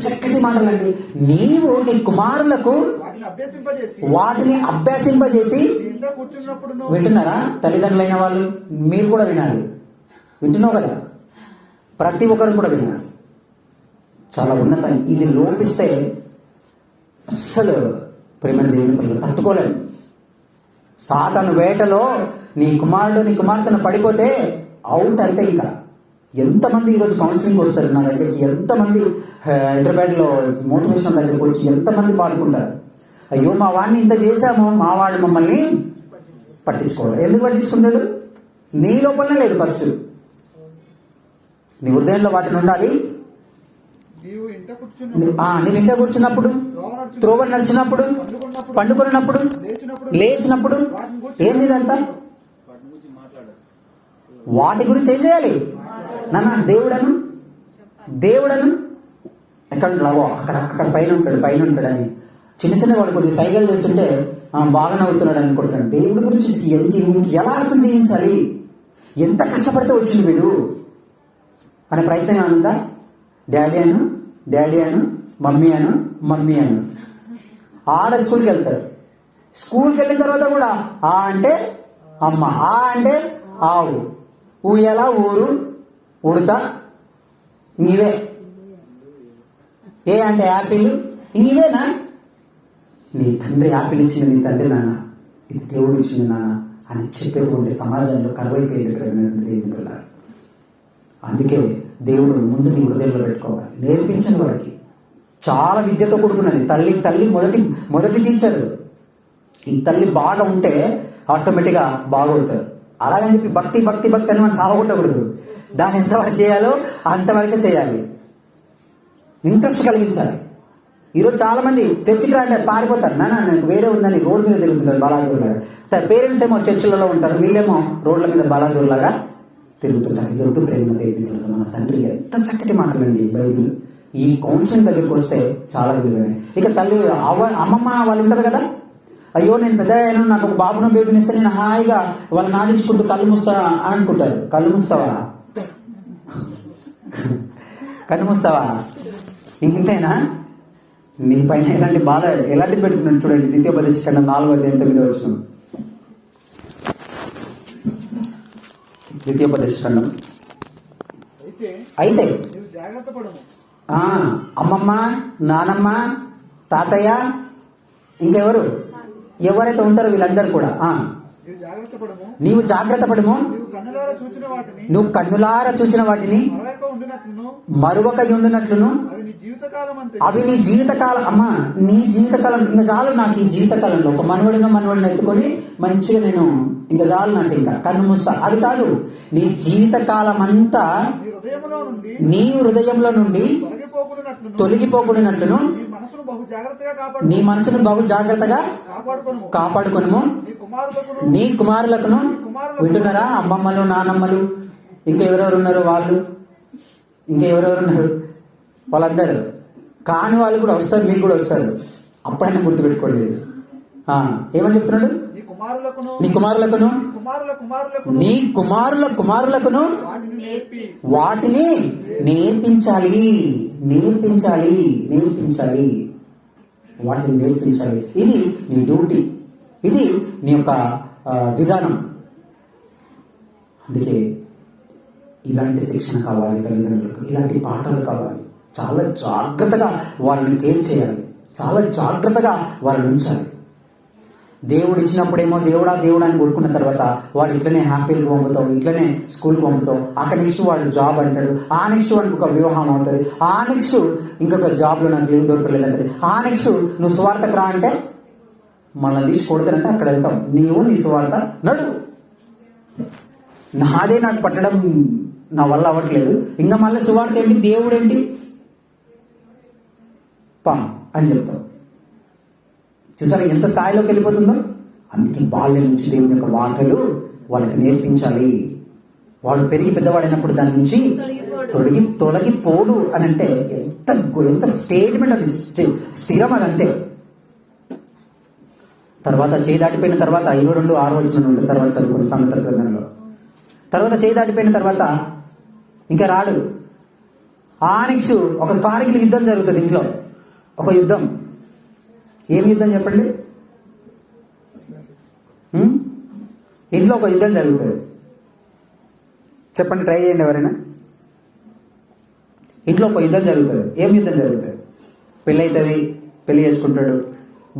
చక్కటి మాటలండి. నీవు నీ కుమారులకు వాటిని అభ్యసింపజేసి. వింటున్నారా తల్లిదండ్రులైన వాళ్ళు? మీరు కూడా వినాలి. వింటున్నావు కదా? ప్రతి ఒక్కరు కూడా వినాలి. చాలా ఉన్నతం. ఇది లోపిస్తే అస్సలు ప్రేమ దేవుని పిల్లలు తట్టుకోలేము. సాతాను వేటలో నీ కుమారుడు నీ కుమార్తెను పడిపోతే అవుట్ అంతే. ఇంకా ఎంతమంది ఈరోజు కౌన్సిలింగ్ వస్తారు నా దగ్గరికి, ఎంతమంది హైదరాబాద్లో మోటివేషన్ దగ్గరికి వచ్చి ఎంతమంది పాల్గొంటారు. అయ్యో మా వాడిని ఇంత చేశాము, మా వాడు మమ్మల్ని పట్టించుకోవాలి. ఎందుకు పట్టించుకుంటాడు? నీ లోపలనే లేదు. ఫస్ట్ నీ హృదయంలో వాటిని ఉండాలి. నీవు ఇంట కూర్చున్నప్పుడు, త్రోవ నడిచినప్పుడు, పండుకున్నప్పుడు, లేచినప్పుడు ఏంది ఇదంతా? వాటి గురించి ఏం చేయాలి? నాన్న దేవుడను ఎక్కడ ఉంటాడు? అక్కడ పైన ఉంటాడని చిన్న చిన్న వాడు కొద్దిగా సైకిల్ చేస్తుంటే బాగా నవ్వుతున్నాడు అనుకుంటున్నాడు. దేవుడి గురించి ఎలా అర్థం చేయించాలి? ఎంత కష్టపడితే వచ్చింది వీడు అనే ప్రయత్నం ఏమన్నా? డాడీ అను మమ్మీ అను ఆడ స్కూల్కి వెళ్తారు. స్కూల్కి వెళ్ళిన తర్వాత కూడా ఆ అంటే అమ్మ, ఆ అంటే ఆవు, ఊయల, ఊరు, ఉడత, ఇవే. ఏ అంటే యాపిల్, ఇవేనా? నీ తండ్రి యాపిల్ ఇచ్చింది నీ తండ్రి నాన్న, ఇది దేవుడు ఇచ్చింది నాన్న అని చెప్పేటువంటి సమాజంలో కరువైపోయింది దేవుని పిల్ల. అందుకే దేవుడు ముందు నీ హృదయంలో పెట్టుకోవాలి. నేర్పించని వాడికి చాలా విద్యతో కూడుకున్నది. తల్లి మొదటి టీచర్. ఈ తల్లి బాగా ఉంటే ఆటోమేటిక్గా బాగవుతారు. అలాగని చెప్పి భక్తి అని మనం సాగొట్టకూడదు. దాన్ని ఎంతవరకు చేయాలో అంతవరకే చేయాలి. ఇంట్రెస్ట్ కలిగించాలి. ఈరోజు చాలా మంది చర్చికి రాంటే పారిపోతారు. నాకు వేరే ఉందని రోడ్డు మీద తిరుగుతుంటారు బలాదూరులాగా. పేరెంట్స్ ఏమో చర్చిలలో ఉంటారు, వీళ్ళేమో రోడ్ల మీద బలాదూరులాగా తిరుగుతుంటారు. ఎదుటి ప్రేమ దేవుడు మన తండ్రి ఎంత చక్కటి మాటలండి బైబిల్. ఈ కౌన్సిలింగ్ దగ్గరికి వస్తే చాలా విలువైన. ఇక తల్లి అమ్మమ్మ వాళ్ళు ఉంటారు కదా, అయ్యో నేను పెద్ద అయ్యాను, నాకు ఒక బాబును బేబీని ఇస్తే నేను హాయిగా వాళ్ళు నాటించుకుంటూ కళ్ళు మూస్తావా అనుకుంటారు. కళ్ళు మూస్తావా ఇంకేనా? నీ పైన ఎలాంటి బాధ ఎలాంటి పెట్టుకున్నాడు చూడండి. ద్వితీయోపదేశకాండం 4:8 వచ్చిన ద్వితీయోపదేశకాండం. అయితే అమ్మమ్మ, నానమ్మ, తాతయ్య, ఇంకెవరు ఎవరైతే ఉంటారో వీళ్ళందరూ కూడా నీవు జాగ్రత్త పడము. నువ్వు కన్నులారా చూచిన వాటిని మరొక ఉండినట్లును అవి నీ జీవితకాలం. అమ్మా నీ జీవితకాలం ఇంకా చాలు నాకు. ఈ జీవితకాలంలో ఒక మనవడిని ఎత్తుకొని మంచిగా నేను ఇంకా చాలు నాకు, ఇంకా కన్ను మూస్తా. అది కాదు, నీ జీవితకాలం అంతా నీ హృదయంలో నుండి తొలగిపోకూడనట్లును నీ మనసును బహు జాగ్రత్తగా కాపాడుకొనుము. నీ కుమారులకును, వింటున్నారా అమ్మమ్మలు, నానమ్మలు, ఇంకెవరెవరు ఉన్నారు వాళ్ళు, ఇంకెవరెవరు ఉన్నారు వాళ్ళందరూ కాని వాళ్ళు కూడా వస్తారు, మీరు కూడా వస్తారు. అప్పుడైనా గుర్తుపెట్టుకోండి. ఏమని చెప్తున్నాడు? నీ కుమారులకును నీ కుమారులకును వాటిని నేర్పించాలి. వాటిని నేర్పించాలి. ఇది నీ డ్యూటీ, ఇది నీ యొక్క విధానం. అందుకే ఇలాంటి శిక్షణ కావాలి తల్లిదండ్రులకు, ఇలాంటి పాఠాలు కావాలి. చాలా జాగ్రత్తగా వాళ్ళని కేర్ చేయాలి, చాలా జాగ్రత్తగా వాళ్ళని ఉంచాలి. దేవుడు ఇచ్చినప్పుడేమో దేవుడా అని కొడుకున్న తర్వాత వాడు ఇట్లనే హ్యాపీగా పంపుతావు, ఇట్లనే స్కూల్కి పంపుతావు. అక్కడ నెక్స్ట్ వాడు జాబ్ అంటాడు, ఆ నెక్స్ట్ వాడికి ఒక వివాహం అవుతుంది, ఆ నెక్స్ట్ ఇంకొక జాబ్లో నాకు ఏం దొరకలేదంటది, ఆ నెక్స్ట్ నువ్వు సువార్తకు రా అంటే మళ్ళీ తీసి కొడతానంటే అక్కడ వెళ్తాం. నీవు నీ సువార్త నడువు. నాదే నాకు పట్టడం నా వల్ల అవ్వట్లేదు, ఇంకా మళ్ళీ సువార్త ఏంటి, దేవుడు ఏంటి పా అని చెప్తాం. చూసారా ఎంత స్థాయిలోకి వెళ్ళిపోతుందో? అందుకే బాల్యం నుంచి దేవుని యొక్క మాటలు వాళ్ళకి నేర్పించాలి. వాళ్ళు పెరిగి పెద్దవాడైనప్పుడు దాని నుంచి తొలగిపోడు అని అంటే ఎంత స్టేట్మెంట్, అది స్థిరం, అదంతే. తర్వాత చేయి దాటిపోయిన తర్వాత 22:6 నుండి తర్వాత చదువుకుని సామెతల గ్రంథంలో, తర్వాత చేయి దాటిపోయిన తర్వాత ఇంకా రాడు. ఆ నెక్స్ట్ ఒక కార్గిల్ యుద్ధం జరుగుతుంది ఇంట్లో, ఒక యుద్ధం. ఏం యుద్ధం చెప్పండి? ఇంట్లో ఒక యుద్ధం జరుగుతుంది. చెప్పండి, ట్రై చేయండి ఎవరైనా. ఇంట్లో ఒక యుద్ధం జరుగుతుంది. ఏం యుద్ధం జరుగుతుంది? పెళ్ళి అవుతుంది, పెళ్లి చేసుకుంటాడు,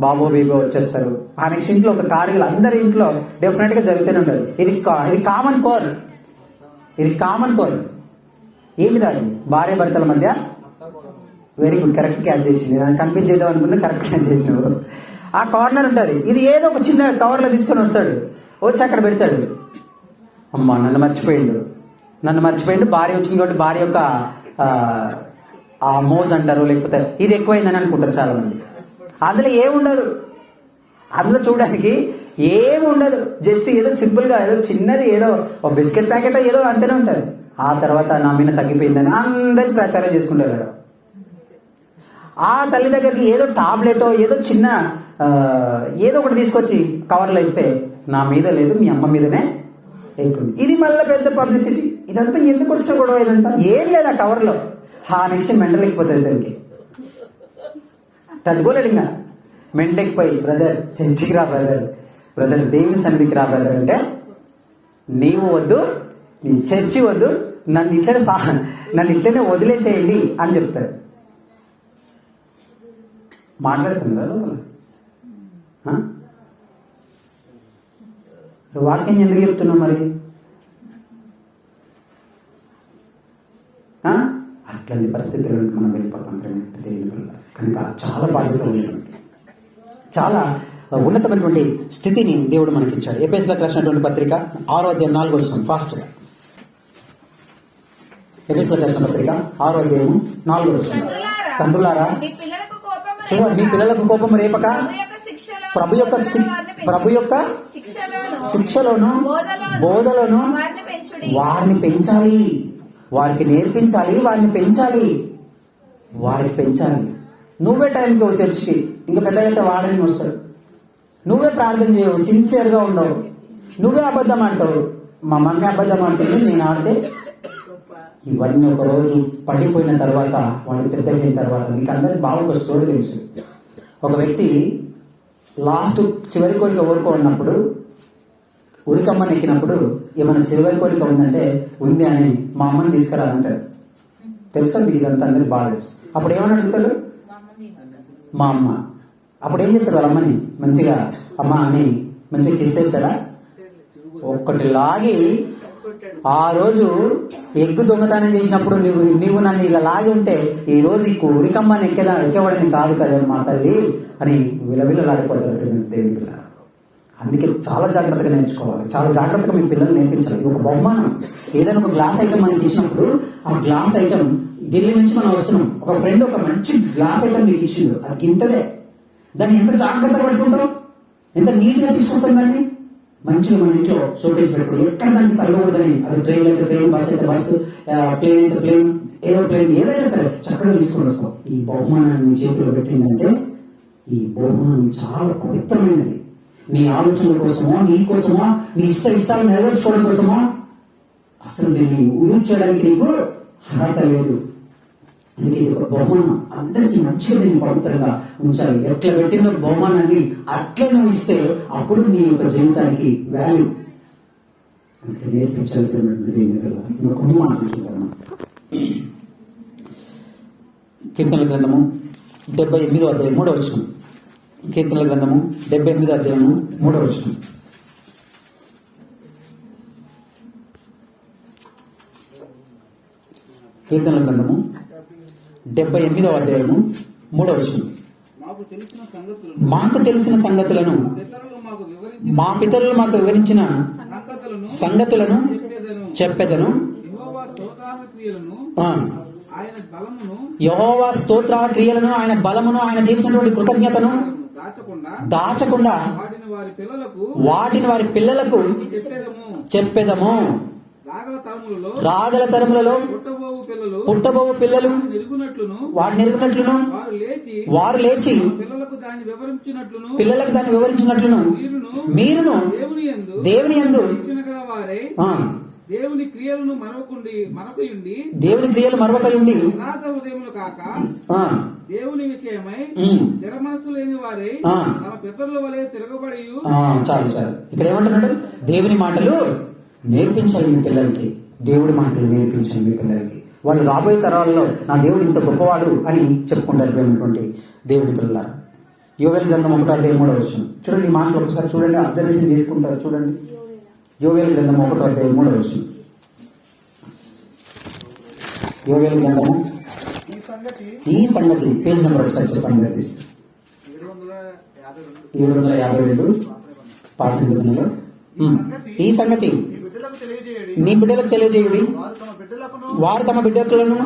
బాబో బీబో వచ్చేస్తారు. ఆ నెక్స్ట్ ఇంట్లో ఒక కార్గిల్ అందరి ఇంట్లో డెఫినెట్ గా జరుగుతూనే ఉంటుంది. ఇది కామన్ కోర్. ఏమి దారి? భార్య భర్తల మధ్య. వెరీ గుడ్, కరెక్ట్ క్యాచ్ చేసింది. కన్ఫ్యూజ్ చేద్దాం అనుకున్నా కరెక్ట్ క్యాచ్ చేసినావు. ఆ కార్నర్ ఉంటుంది, ఇది ఏదో ఒక చిన్న కవర్లో తీసుకొని వస్తాడు, వచ్చి అక్కడ పెడతాడు. అమ్మా నన్ను మర్చిపోయిండు, భార్య వచ్చింది కాబట్టి భార్య యొక్క ఆ మోజ్ అంటారు, లేకపోతే ఇది ఎక్కువైందని అనుకుంటారు చాలా మంది. అందులో ఏముండదు, అందులో చూడడానికి ఏముండదు, జస్ట్ ఏదో సింపుల్ గా ఏదో చిన్నది, ఏదో ఒక బిస్కెట్ ప్యాకెట్ ఏదో అంతనే ఉంటుంది. ఆ తర్వాత నా మీద తగ్గిపోయిందని అందరికి ప్రచారం చేసుకుంటారు. ఆ తల్లి దగ్గరికి ఏదో టాబ్లెటో ఏదో చిన్న ఏదో ఒకటి తీసుకొచ్చి కవర్లో ఇస్తే నా మీద లేదు, మీ అమ్మ మీదనే ఎక్కువ. ఇది మళ్ళీ పెద్ద పబ్లిసిటీ. ఇదంతా ఎందుకు వచ్చిన గొడవ ఇదంతా? ఏం లేదు ఆ కవర్లో. నెక్స్ట్ మెంటల్ ఎక్కిపోతుంది దానికి, తట్టుకోలేడు ఇంకా. మెంటల్ ఎక్కిపోయి బ్రదర్ చర్చికి రా బ్రదర్ దేవుని సన్నిధికి రా బ్రదర్ అంటే, నీవు వద్దు, నీ చర్చి వద్దు, నన్ను ఇట్లనే వదిలేసేయండి అని చెప్తాడు. మాట్లాడుతున్నారు వాక్యం ఎందుకు చెప్తున్నావు మరి? అట్లాంటి పరిస్థితులకు మనం వెళ్ళిపోతాం కనుక చాలా బాధ్యత ఉంది. చాలా ఉన్నతమైనటువంటి స్థితిని దేవుడు మనకిచ్చాడు. ఎఫెసీయులకు రాసినటువంటి పత్రిక 6వ అధ్యాయం 4వ వచనం, ఫాస్ట్గా. ఎఫెసీయులకు రాసిన పత్రిక 6వ అధ్యాయం 4వ వచనం. తండ్రులారా చూడండి, మీ పిల్లలకు కోపం రేపక ప్రభు యొక్క శిక్షలోను బోధలోను వారిని పెంచాలి, వారికి నేర్పించాలి, వారిని పెంచాలి. నువ్వే టైంకి చర్చికి, ఇంకా పెద్ద అయితే వాడని వస్తాడు. నువ్వే ప్రార్థన చేయవు, సిన్సియర్గా ఉండవు, నువ్వే అబద్ధం ఆడతావు. మా మమ్మీ అబద్ధం ఆడుతుంది, నేను ఆడితే. ఇవన్నీ ఒక రోజు పడిపోయిన తర్వాత, వాళ్ళు పెద్దగా అయిన తర్వాత, మీకు అందరికి బాగా ఒక స్టోరీ తెలుసు. ఒక వ్యక్తి చివరి కోరిక ఉన్నప్పుడు, ఉరికమ్మని ఎక్కినప్పుడు, ఏమైనా చివరి కోరిక ఉందంటే ఉంది అని మా అమ్మని తీసుకురాలంటాడు. తెలుసు మీకు ఇదంతా అందరికి బాగా తెలుసు. అప్పుడు ఏమని అడుగుతాడు? మా అమ్మ. అప్పుడు ఏం చేస్తారు? వాళ్ళ అమ్మని మంచిగా అమ్మ అని మంచిగా కిస్ చేస్తారా? ఒక్కటి లాగి, ఆ రోజు ఎగ్గు దొంగతనం చేసినప్పుడు నీవు నన్ను ఇలా లాగి ఉంటే ఈ రోజు ఈ ఉరికమ్మని ఎక్కేవాడిని కాదు కదా మా తల్లి అని విలవిలలాడిపోతారు దేవుని పిల్ల. అందుకే చాలా జాగ్రత్తగా నేర్చుకోవాలి, చాలా జాగ్రత్తగా మీ పిల్లలు నేర్పించాలి. ఒక బహుమానం, ఏదైనా ఒక గ్లాస్ ఐటమ్ మనకి ఇచ్చినప్పుడు, ఆ గ్లాస్ ఐటమ్ ఢిల్లీ నుంచి మనం వస్తున్నాం, ఒక ఫ్రెండ్ ఒక మంచి గ్లాస్ ఐటమ్ నీకు ఇచ్చిండు, అది ఇంతదే. దాన్ని ఎంత జాగ్రత్తగా పట్టుకుంటాం, ఎంత నీట్గా తీసుకొస్తాం, దాన్ని మంచిగా మన ఇంట్లో షోకేజ్ పెట్టుకోండి. ఎక్కడ దానికి తగ్గకూడదని, అది ట్రైన్ అయితే ట్రైన్, బస్ అయితే బస్సు, ప్లేన్ అయితే ప్లేన్, ఏరోప్లేన్, ఏదైనా సరే చక్కగా తీసుకొని వస్తాం. ఈ బహుమానాన్ని చేతిలో పెట్టిందంటే ఈ బహుమానం చాలా పవిత్రమైనది. నీ ఆలోచనల కోసమో, నీ కోసమో, నీ ఇష్టాలు నెరవేర్చుకోవడం కోసమో అసలు దీన్ని యూజ్ చేయడానికి నీకు అర్హత లేదు. అందుకే ఇది ఒక బహుమానం, అందరికీ మంచిగా దీన్ని పవిత్రంగా ఉంచాలి. ఎట్లా పెట్టిన బహుమానాన్ని అట్లే నువ్వు ఇస్తే అప్పుడు నీ యొక్క జీవితానికి వాల్యూ. అందుకే నేర్పించాలి. కొన్ని మాటలు చూద్దాం. కీర్తనల గ్రంథము 78వ అధ్యాయం 3వ వచనం. కీర్తనల గ్రంథము 78వ అధ్యాయము 3వ వచనం. కీర్తనల గ్రంథము 78వ అధ్యాయము 3వ వచనం. మాకు తెలిసిన సంగతులను, మా పితరులు మాకు వివరించిన సంగతులను చెప్పెదను. యెహోవా స్తోత్ర క్రియలను, ఆయన బలమును, ఆయన చేసినటువంటి కృతజ్ఞతను దాచకుండా వాటిని వారి పిల్లలకు చెప్పెదము. రాగల తరములలో పుట్టబోవు పిల్లలు వాటిని ఎరుగునట్లును, వారు లేచి పిల్లలకు దాన్ని వివరించినట్లును మీరును దేవుని యందు దేవుని క్రియలను మరవకయుండి దేవుని విషయమై మనసు లేని వారే తమ పితరుల వలె తిరగబడి. చాలు ఇక్కడ ఏమంటున్నాడు? దేవుని మాటలు నేర్పించాలి మీ పిల్లలకి, దేవుడి మాటలు నేర్పించాలి మీ పిల్లలకి. వాళ్ళు రాబోయే తరాల్లో నా దేవుడు ఇంత గొప్పవాడు అని చెప్పుకుంటారు ప్రేమటువంటి దేవుని పిల్లలారా. యోవేలు గ్రంథం 1వ అధ్యాయం 3వ వచనం చూడండి. ఈ మాటలు ఒకసారి చూడండి, అబ్జర్వేషన్ చేసుకుంటారు. చూడండి, యోవేలు గ్రంథం 1వ అధ్యాయం 3వ వచనం. యోవేలు గ్రంథము ఈ సంగతి ఈ సంగతి పేజ్ నెంబర్ ఒకసారి చెప్పండి దయచేసి. 752 పాత నిబంధనలో. ఈ సంగతి ఈ బిడ్డలకు తెలియజేయడి. నీ బిడ్డలకు తెలియజేయుడి, వారు తమ బిడ్డలను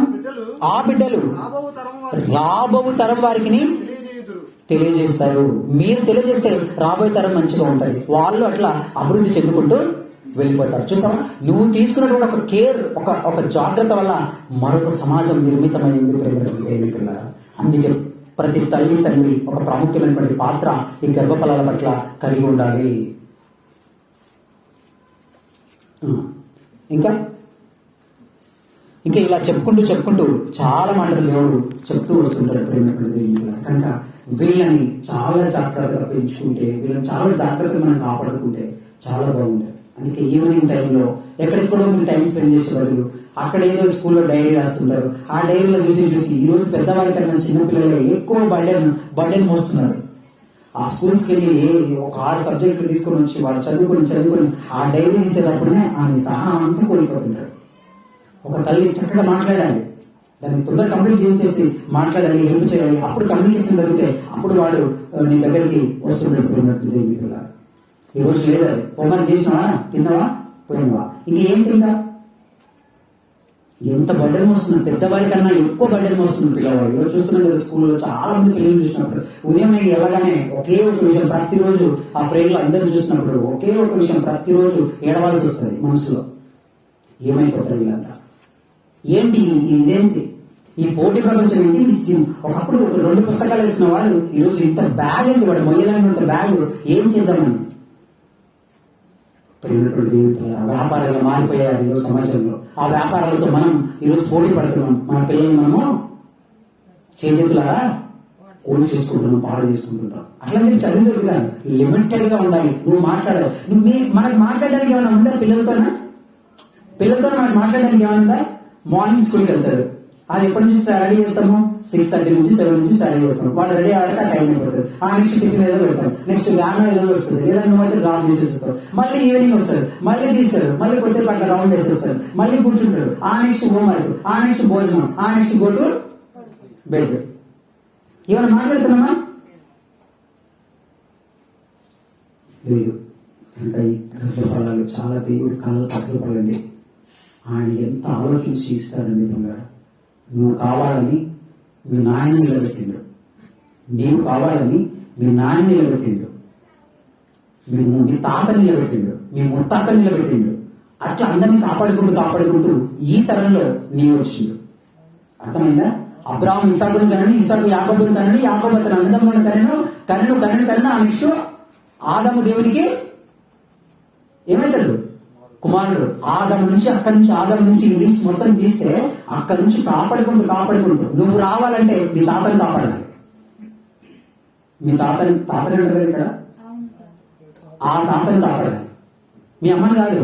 ఆ బిడ్డలు రాబోవు తరం వారు రాబోవు తరం వారికి తెలియజేయుదురు. తెలియజేస్తారు. మీరు తెలియజేస్తే రాబోయే తరం మంచిగా ఉంటుంది. వాళ్ళు అట్లా అభివృద్ధి చెందుకుంటూ వెళ్ళిపోతారు. చూసావా, నువ్వు తీసుకున్నటువంటి ఒక కేర్, ఒక జాగ్రత్త వల్ల మరొక సమాజం నిర్మితమైంది. ప్రేమికులారా, అందుకే ప్రతి తల్లి తండ్రి ఒక ప్రాముఖ్యమైనటువంటి పాత్ర ఈ గర్భఫలాల పట్ల కలిగి ఉండాలి. ఇంకా ఇంకా ఇలా చెప్పుకుంటూ చాలా మాటలు దేవుడు చెప్తూ వస్తుంటాడు ప్రేమికులు. కనుక వీళ్ళని చాలా జాగ్రత్తగా పెంచుకుంటే, వీళ్ళని చాలా జాగ్రత్తగా మనం కాపాడుకుంటే చాలా బాగుంటుంది. అందుకే ఈవినింగ్ టైంలో ఎక్కడెక్కడో మీరు టైం స్పెండ్ చేసే బదులు అక్కడ ఏదో స్కూల్లో డైరీ రాస్తుంటారు. ఆ డైరీలో చూసి ఈ రోజు పెద్దవారి కన్నా చిన్నపిల్లలు ఎక్కువ బర్డెన్ మోస్తున్నారు. ఆ స్కూల్స్కి వెళ్ళి ఒక 6 సబ్జెక్టులు తీసుకొని వచ్చి వాళ్ళు చదువుకొని ఆ డైరీ తీసేటప్పుడే ఆయన సహనం అంతా కోల్పోతుంటాడు. ఒక తల్లి చక్కగా మాట్లాడాలి, దాన్ని తొందరగా కంప్లీట్ చేసి మాట్లాడాలి, హెల్ప్ చేయాలి. అప్పుడు కమ్యూనికేషన్ జరిగితే అప్పుడు వాడు నీ దగ్గరికి వస్తుంటాడు. ఈ రోజు లేదా హోంవర్క్ చేసినావా, తిన్నావా, పోయినవా, ఇంకేంటి, ఇంకా ఎంత బర్డెన్ వస్తుంది. పెద్దవారి కన్నా ఎక్కువ బర్డెన్ వస్తుంది పిల్లవాడు. ఈరోజు చూస్తున్నాం కదా స్కూల్లో చాలా మంది పిల్లలు చూసినప్పుడు ఉదయం వెళ్ళగానే ఒకే ఒక విషయం ప్రతిరోజు ఆ ప్రేయర్లో అందరూ చూసినప్పుడు ఒకే ఒక విషయం ప్రతిరోజు ఏడవాల్సి వస్తుంది మనసులో. ఏమైపోతారు వీళ్ళంతా, ఏంటి ఇదేంటి ఈ పోటీ ప్రపంచం ఏంటి? ఒకప్పుడు ఒక 2 పుస్తకాలు వేసుకున్న వాడు ఈరోజు ఇంత బ్యాగ్ ఏంటి, వాడు మొయ్యలేనంత బ్యాగ్ ఏం చేద్దామని. వ్యాపారాలు మారిపోయారు ఈరోజు సమాజంలో. ఆ వ్యాపారాలతో మనం ఈరోజు పోటీ పడుతున్నాం. మన పిల్లల్ని మనము చేతులారా కోడి చేసుకుంటున్నాం, పాడు చేసుకుంటున్నాం. అట్లా మీరు చదువు కాదు, లిమిటెడ్ గా ఉండాలి. నువ్వు మాట్లాడాలి. మనకు మాట్లాడడానికి ఏమైనా ఉందా? పిల్లలతో మనకు మాట్లాడడానికి ఏమైనా ఉందా? మార్నింగ్ స్కూల్కి వెళ్తాడు, అది ఎప్పటి నుంచి రెడీ చేస్తాము? 6:30 నుంచి 7 నుంచి రెడీ చేస్తాం. వాళ్ళు రెడీ అయ్యాక టైం అయిపోతుంది. ఆ నెక్స్ట్ టిఫిన్ ఏదో పెడతాం, నెక్స్ట్ వ్యాన్ ఏదో వస్తుంది, లేదా నువ్వైతే డ్రాప్ చేసేస్తావు. మళ్ళీ ఈవినింగ్ వస్తారు, మళ్ళీ తీస్తారు, మళ్ళీ కొద్దిసేపు అట్లా రౌండ్ వేసేస్తారు, మళ్ళీ కూర్చుంటాడు. ఆ నెక్స్ట్ హోంవర్క్, ఆ నెక్స్ట్ భోజనం, ఆ నెక్స్ట్ గో టు బెడ్. ఏమైనా మాట్లాడుతున్నామా? లేదు. కనుక ఈ గర్భఫలాలు చాలా దేవుడి కళ్ళు తగ్గిపోలండి. ఆయన ఎంత ఆలోచించి ఇస్తాడండి. నువ్వు కావాలని మీ నాయన నిలబెట్టిండు, నీవు కావాలని మీ నాయన నిలబెట్టిండు, మీ తాత నిలబెట్టిండు, మీ ముత్తాత నిలబెట్టిండు. అట్లా అందరినీ కాపాడుకుంటూ ఈ తరంలో నీవు వచ్చిండు. అర్థమైందా? అబ్రాహాము ఇసాకును కనని, ఇసాకు యాకోబును కనని, యాకోబు తన అన్నదమ్ములను కనను. ఆ నెక్స్ట్ ఆదాము దేవునికి ఏమవుతాడు? కుమారుడు. ఆదాము నుంచి ఈ లిస్ట్ మొత్తం తీస్తే అక్కడి నుంచి కాపాడుకుంటూ నువ్వు రావాలంటే మీ తాతని కాపాడాలి. మీ తాతని ఉంటుంది ఇక్కడ, ఆ తాతని కాపాడాలి, మీ అమ్మని కాదు.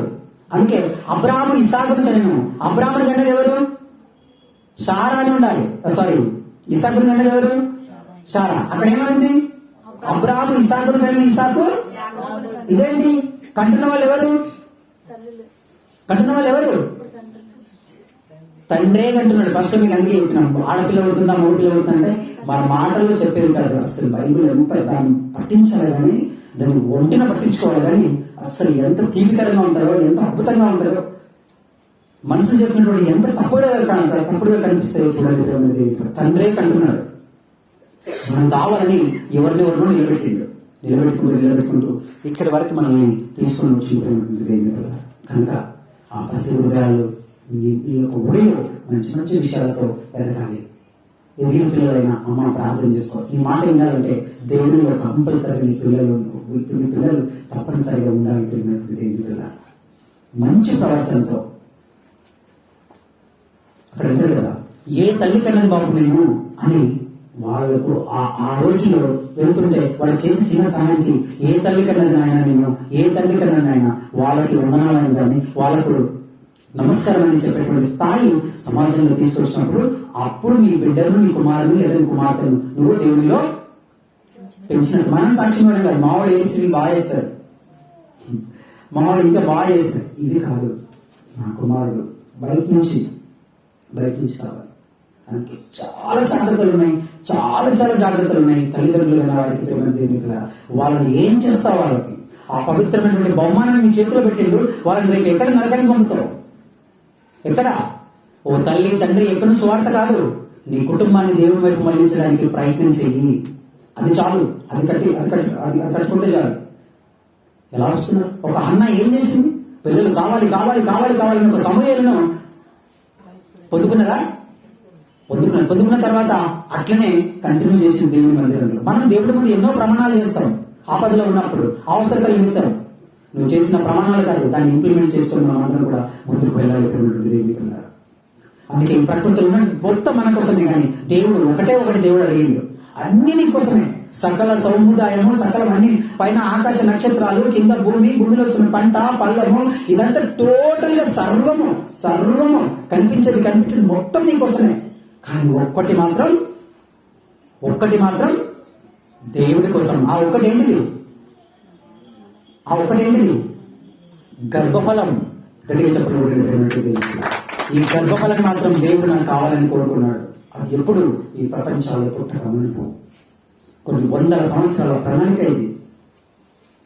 అందుకే అబ్రాహాము ఇసాకును కనెను. అబ్రాహాముని కన్నది ఎవరు? షారా అని ఉండాలి. సారీ, ఇసాకును కన్నది ఎవరు? షారా. అక్కడ ఏమైంది? అబ్రాహాము ఇసాకును కనెను, ఇసాకు. ఇదేంటి కంటున్న వాళ్ళు ఎవరు? తండ్రే కంటున్నాడు. ఫస్ట్ మీకు అందుకే చెప్పినాం, ఆడపిల్ల అవుతుందా మగపిల్ల అవుతుందంటే మన మాటల్లో చెప్పేది కాదు. అసలు బైబిల్ ఎంత దాన్ని పట్టించాలి కానీ, దాన్ని ఒంటిన పట్టించుకోవాలి కానీ, అసలు ఎంత తీపికరంగా ఉంటారో, ఎంత అద్భుతంగా ఉంటారో, మనసు చేసినటువంటి ఎంత తప్పుడుగా కనిపిస్తాయో చూడండి. తండ్రే కంటున్నాడు. మనం కావాలని ఎవరినెవరినో నిలబెట్టుకుంటూ ఇక్కడి వరకు మనల్ని తీసుకొని వచ్చినటువంటి. కనుక ఆ పసి హృదయాలు ఈ యొక్క ఒడిలో మంచి విషయాలతో ఎదగాలి. ఎదిగిన పిల్లలైనా అమ్మ ప్రార్థన చేసుకో. ఈ మాట వినాలంటే దేవుడిలో కంపల్సరీ మీ పిల్లలు తప్పనిసరిగా ఉండాలి. మంచి ప్రవర్తనతో అక్కడ ఉంటారు కదా, ఏ తల్లి కన్నది బాబు నేను అని వాళ్ళకు ఆ రోజులో వెళ్తుంటే వాళ్ళు చేసి చిన్న సహాయానికి ఏ తల్లి కన్నది నాయన నేను, ఏ తల్లి కన్నది నాయన, వాళ్ళకి వందనాలని కానీ వాళ్ళకు నమస్కారం అని చెప్పేటువంటి స్థాయి సమాజంలో తీసుకొచ్చినప్పుడు అప్పుడు నీ బిడ్డను, నీ కుమారుని లేదా నీ కుమార్తెను నువ్వు దేవునిలో పెంచినట్టు. మనం సాక్ష్యం ఇవ్వడం కాదు, మావాడు ఏసీ బాగా చెప్తాడు, మావాడు ఇంకా బాగా చేస్తాడు. ఇది కాదు, నా కుమారుడు బయట నుంచి బయట నుంచి కావాలి. అందుకే చాలా జాగ్రత్తలు ఉన్నాయి, చాలా చాలా జాగ్రత్తలు ఉన్నాయి. తల్లిదండ్రులు వారికి ప్రేమ దేవుని పిల్లరా, వాళ్ళని ఏం చేస్తావు? వాళ్ళకి ఆ పవిత్రమైనటువంటి బహుమానాన్ని నీ చేతిలో పెట్టిండు, వాళ్ళని రేపు ఎక్కడ నరకానికి పంపుతావు? ఎక్కడ? ఓ తల్లి తండ్రి, ఎక్కడ స్వార్థ కాదు, నీ కుటుంబాన్ని దేవుని వైపు మళ్లించడానికి ప్రయత్నం చెయ్యి. అది చాలు, అది కట్టుకుంటే చాలు. ఎలా వస్తున్నారు? ఒక అన్న ఏం చేసింది? పిల్లలు కావాలి కావాలి కావాలి కావాలని ఒక సమయాలను పొందుకున్నదా? పొందుకున్న తర్వాత అట్లనే కంటిన్యూ చేసింది దేవుని మందిరంలో. మనం దేవుడి ముందు ఎన్నో ప్రమాణాలు చేస్తాం ఆపదలో ఉన్నప్పుడు, అవసరతల నిమిత్తం. నువ్వు చేసిన ప్రమాణాలు కాదు, దాన్ని ఇంప్లిమెంట్ చేసుకుని మనం అందరం కూడా ముందుకు వెళ్ళాలి. అందుకే ఈ ప్రకృతిలో ఉన్న మొత్తం మన కోసమే, కానీ దేవుడు ఒకటి దేవుడు అడిగిండు, అన్ని నీ కోసమే. సకల సముదాయము, సకలం అన్ని, పైన ఆకాశ నక్షత్రాలు, కింద భూమిలో వస్తున్న పంట పల్లము, ఇదంతా టోటల్ గా సర్వము కనిపించేది మొత్తం నీ కోసమే. కానీ ఒక్కటి మాత్రం దేవుడి కోసం. ఆ ఒక్కటి ఏంటిది? గర్భఫలం. గట్టిగా చెప్పలేదు. ఈ గర్భఫలం మాత్రం దేవుడు నాకు కావాలని కోరుకున్నాడు. అది ఎప్పుడు? ఈ ప్రపంచాల్లో పుట్టక మునుపు కొన్ని వందల సంవత్సరాల ప్రణాళిక ఇది.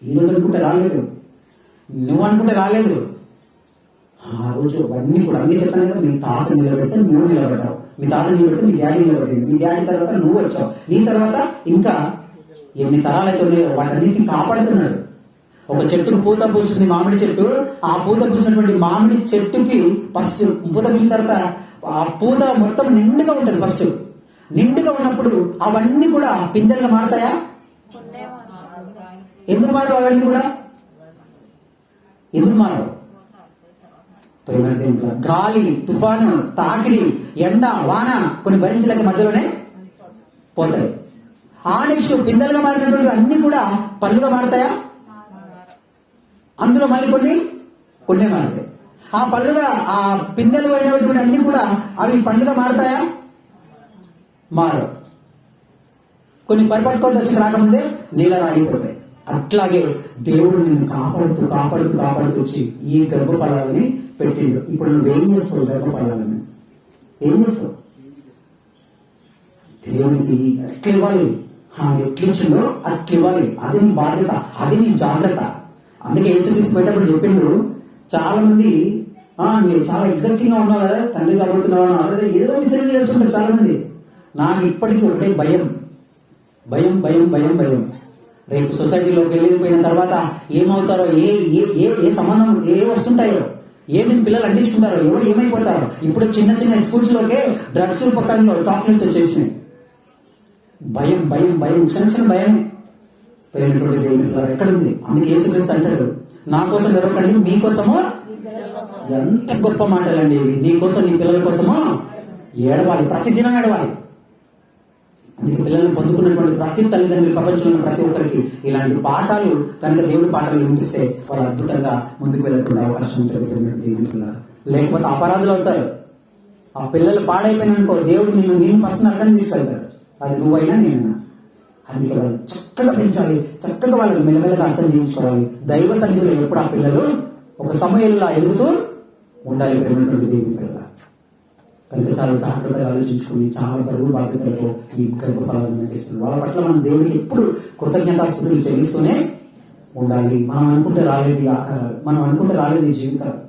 ఈరోజు అనుకుంటే రాలేదు, నువ్వు అనుకుంటే రాలేదు. ఆ రోజు అన్నీ కూడా అన్ని చెప్పాను కదా, మీ తాత నిలబెడితే నువ్వు నిలబడ్డావు, మీ తాత నిలబెడితే మీ డాడీ నిలబడింది, మీ డాడీ తర్వాత నువ్వు వచ్చావు, నీ తర్వాత ఇంకా ఎన్ని తరాలైతే ఉన్నాయో వాటన్నిటిని కాపాడుతున్నాడు. ఒక చెట్టుకు పూత పూస్తుంది, మామిడి చెట్టు. ఆ పూత పూసినటువంటి మామిడి చెట్టుకి ఫస్ట్ పూత పూసిన తర్వాత ఆ పూత మొత్తం నిండుగా ఉంటుంది. ఫస్ట్ నిండుగా ఉన్నప్పుడు అవన్నీ కూడా పిందెలుగా మారతాయా? ఎందుకు మారవు? అవన్నీ కూడా ఎందుకు మారవు? గాలి, తుఫాను, తాకిడి, ఎండ, వాన కొన్ని భరించలేక మధ్యలోనే పోతాయి. ఆ నెక్స్ట్ పిందెలుగా మారినటువంటి అన్ని కూడా పళ్ళుగా మారతాయా? అందులో మళ్ళీ కొన్ని మారుతాయి. ఆ పళ్ళుగా, ఆ పిందెలు అయినటువంటి అన్ని కూడా అవి పండుగ మారతాయా? మారవు. కొన్ని పరిపక్వ దశకు రాకముందే నీళ్ళ రాగిపోతాయి. అట్లాగే దేవుడు నిన్ను కాపాడుతూ వచ్చి ఈ గర్భఫలాలని పెట్టిండు. ఇప్పుడు నువ్వేం చేస్తావు? గర్భఫలాలని ఏం చేస్తావు? దేవునికి ఎట్లివ్వాలి, ఎట్లిచ్చిందో అట్లివ్వాలి. అది నీ బాధ్యత, అది నీ జాగ్రత్త. అందుకే యేసుక్రీస్తు పోయేటప్పుడు చెప్పిండు, చాలా మంది మీరు చాలా ఎగ్జైటింగ్ గా ఉన్నావు కదా, తండ్రి కాబోతున్నావు అదే ఏదో మిస్టరీ చేస్తుంటారు చాలా మంది. నాకు ఇప్పటికీ ఒకటే భయం. రేపు సొసైటీలోకి వెళ్ళిపోయిన తర్వాత ఏమవుతారో, ఏ సంబంధం వస్తుంటాయో, ఏంటి పిల్లలు అంటించుకుంటారో, ఎవరు ఏమైపోతారో. ఇప్పుడు చిన్న స్కూల్స్ లోకే డ్రగ్స్ పక్కనలో చాక్లెట్స్ వచ్చేసినాయి. భయం క్షణ భయమే. పెరిగినటువంటి దేవుని ఎక్కడుంది? అందుకే యేసుక్రీస్తు అంటాడు, నా కోసం జరగకండి, మీకోసమో. ఎంత గొప్ప మాటలండి ఇవి. నీ కోసం, నీ పిల్లల కోసమో ఏడవాలి, ప్రతిదినం ఏడవాలి. అందుకే పిల్లల్ని పొందుకున్నటువంటి ప్రతి తల్లిదండ్రులు, ప్రపంచంలో ప్రతి ఒక్కరికి ఇలాంటి పాఠాలు కనుక దేవుడి పాఠాలు వినిపిస్తే వాళ్ళు అద్భుతంగా ముందుకు వెళ్ళకుండా అవకాశం ఉంటుంది. లేకపోతే అపరాధులు అవుతారు. ఆ పిల్లలు పాడైపోయిననుకో, దేవుడు నేను ఫస్ట్ నరకాన్ని తీసుకెళ్తాడు. అది నువ్వైనా నేనైనా. అందుకే వాళ్ళు చక్కగా పెంచాలి, చక్కగా వాళ్ళకి మెల్లమెల్లగా అర్థం చేయించుకోవాలి. దైవ సన్నిధిలో ఎప్పుడు ఆ పిల్లలు ఒక సమయంలో ఎదుగుతూ ఉండాలి. ప్రేమటువంటి దేవుని పిల్లల కనుక చాలా జాగ్రత్తగా ఆలోచించుకుని, చాలా బరువు బాధ్యతలతో ఈ గర్భఫలాలను నటిస్తుంది. వాళ్ళ పట్ల మనం దేవునికి ఎప్పుడు కృతజ్ఞతాస్తుతులు చెల్లిస్తూనే ఉండాలి. మనం అనుకుంటే రాలేదు ఈ ఆకారాలు, మనం అనుకుంటే రాలేదు ఈ జీవితాలు,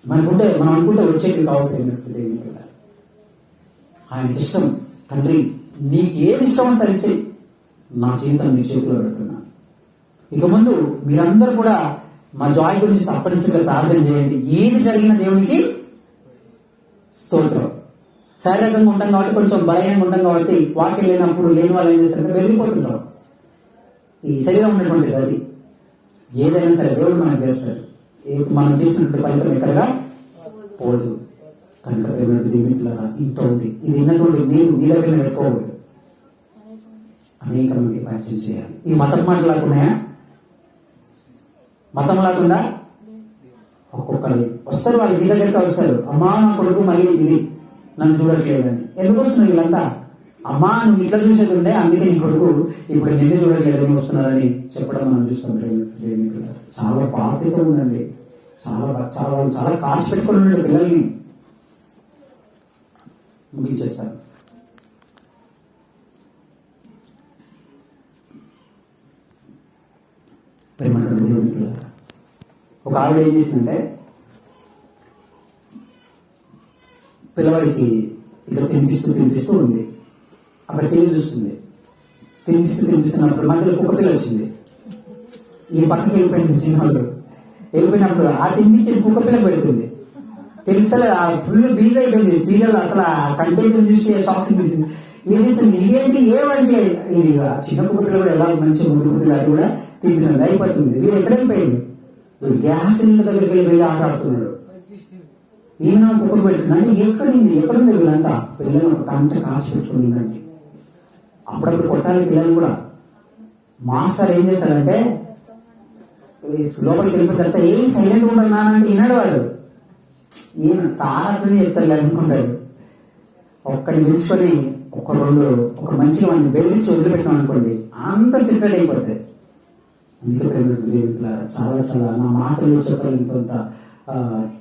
మనం అనుకుంటే వచ్చేది కావాలి. దేవుని పిల్లల ఆయనకి ఇష్టం. తండ్రి నీకు ఏది ఇష్టమో సరిచేయి, నా జీవితం నీ చేతిలో పెడుతున్నా. ఇక ముందు మీరందరూ కూడా మా జాయ్ గురించి తప్పనిసరిగా ప్రార్థన చేయండి. ఏది జరిగిన దేవునికి స్తోత్రం. శారీరకంగా ఉంటాం కాబట్టి, కొంచెం బలహీనంగా ఉంటాం కాబట్టి, వాక్యం లేనప్పుడు లేని వాళ్ళు ఏం చేస్తారంటే వెళ్ళిపోతుంటారు. ఈ శరీరం ఉన్నటువంటిది అది ఏదైనా సరే దేవుడు మనకు చేస్తాడు. మనం చేసినటువంటి ఫలితం ఎక్కడగా పోదు. కనుక ఇంత ఉంది. ఇది విన్నటువంటి మీరు మీ దగ్గర పెట్టుకోకూడదు. అనేక మంది పరిచయం చేయాలి. ఈ మతం మాటలు లాక్కున్నాయా? మతం లాకుందా? ఒక్కొక్కరు వస్తారు, వాళ్ళు మీ దగ్గరికి వస్తారు. అమ్మా నా కొడుకు మళ్ళీ ఇది నన్ను చూడట్లేదని. ఎందుకు వస్తున్నారు వీళ్ళంతా? అమ్మా నువ్వు ఇట్లా చూసేది ఉండే, అందుకే నీ కొడుకు ఇప్పుడు నిన్ను చూడట్లేదని వస్తున్నారని చెప్పడం మనం చూస్తాం. చాలా బాధ్యత ఉందండి. చాలా కాస్ట్ పెట్టుకుని ఉండే పిల్లల్ని. ముగించేస్తాను. ప్రేమటువంటి దేవుని పిల్లలారా, ఒక ఆవిడ ఏం చేసిందంటే పిల్లవాడికి ఇట్లా తినిపిస్తూ ఉంది. అక్కడ టీవీ చూస్తుంది. తినిపిస్తున్నప్పుడు మధ్యలో కుక్క పిల్ల వచ్చింది. ఈ పక్కకి వెళ్ళిపోయింది చిన్నవాళ్ళు. వెళ్ళిపోయినప్పుడు ఆ తినిపించేది కుక్క పిల్ల పెడుతుంది. తెలుసలే ఆ ఫుల్ బీజ్ అయిపోయింది సీరియల్. అసలు ఆ కంటెంట్ చూసి షాకింగ్ చూసింది. ఇది అసలు ఇదేంటి ఏమంటే ఇది చిన్న కుక్క పిల్ల కూడా ఎలా మంచిగా ముద్దుగా అది కూడా తింటున్నది అయిపోతుంది. వీడు ఎక్కడ వెళ్ళిపోయింది? గ్యాస్ సిలిండర్ దగ్గరికి వెళ్ళి ఆట ఆడుతున్నాడు. ఈయన కుక్కకు పెడుతుంది. అంటే ఎక్కడుంది వీళ్ళంతా? పిల్లలు ఒక కంట కాచి పెట్టుకుని ఉండండి. అప్పుడప్పుడు కొట్టాలి పిల్లలు కూడా. మాస్టర్ ఏం చేశారంటే లోపలికి వెళ్ళిపోయిన తర్వాత ఏం సైలెంట్ ఉంటాడు అంటే విన్నాడు వాడు. ఈయన చాలా చెప్తాడు అనుకుంటాడు. ఒక్కడిని పిలుచుకొని ఒక మంచిగా వాడిని బెదిరించి వదిలిపెట్టాం అనుకోండి, అంత సీక్రెట్ అయిపోతుంది. అందుకే చాలా చాలా నా మాటలు చెప్పాలని కొంత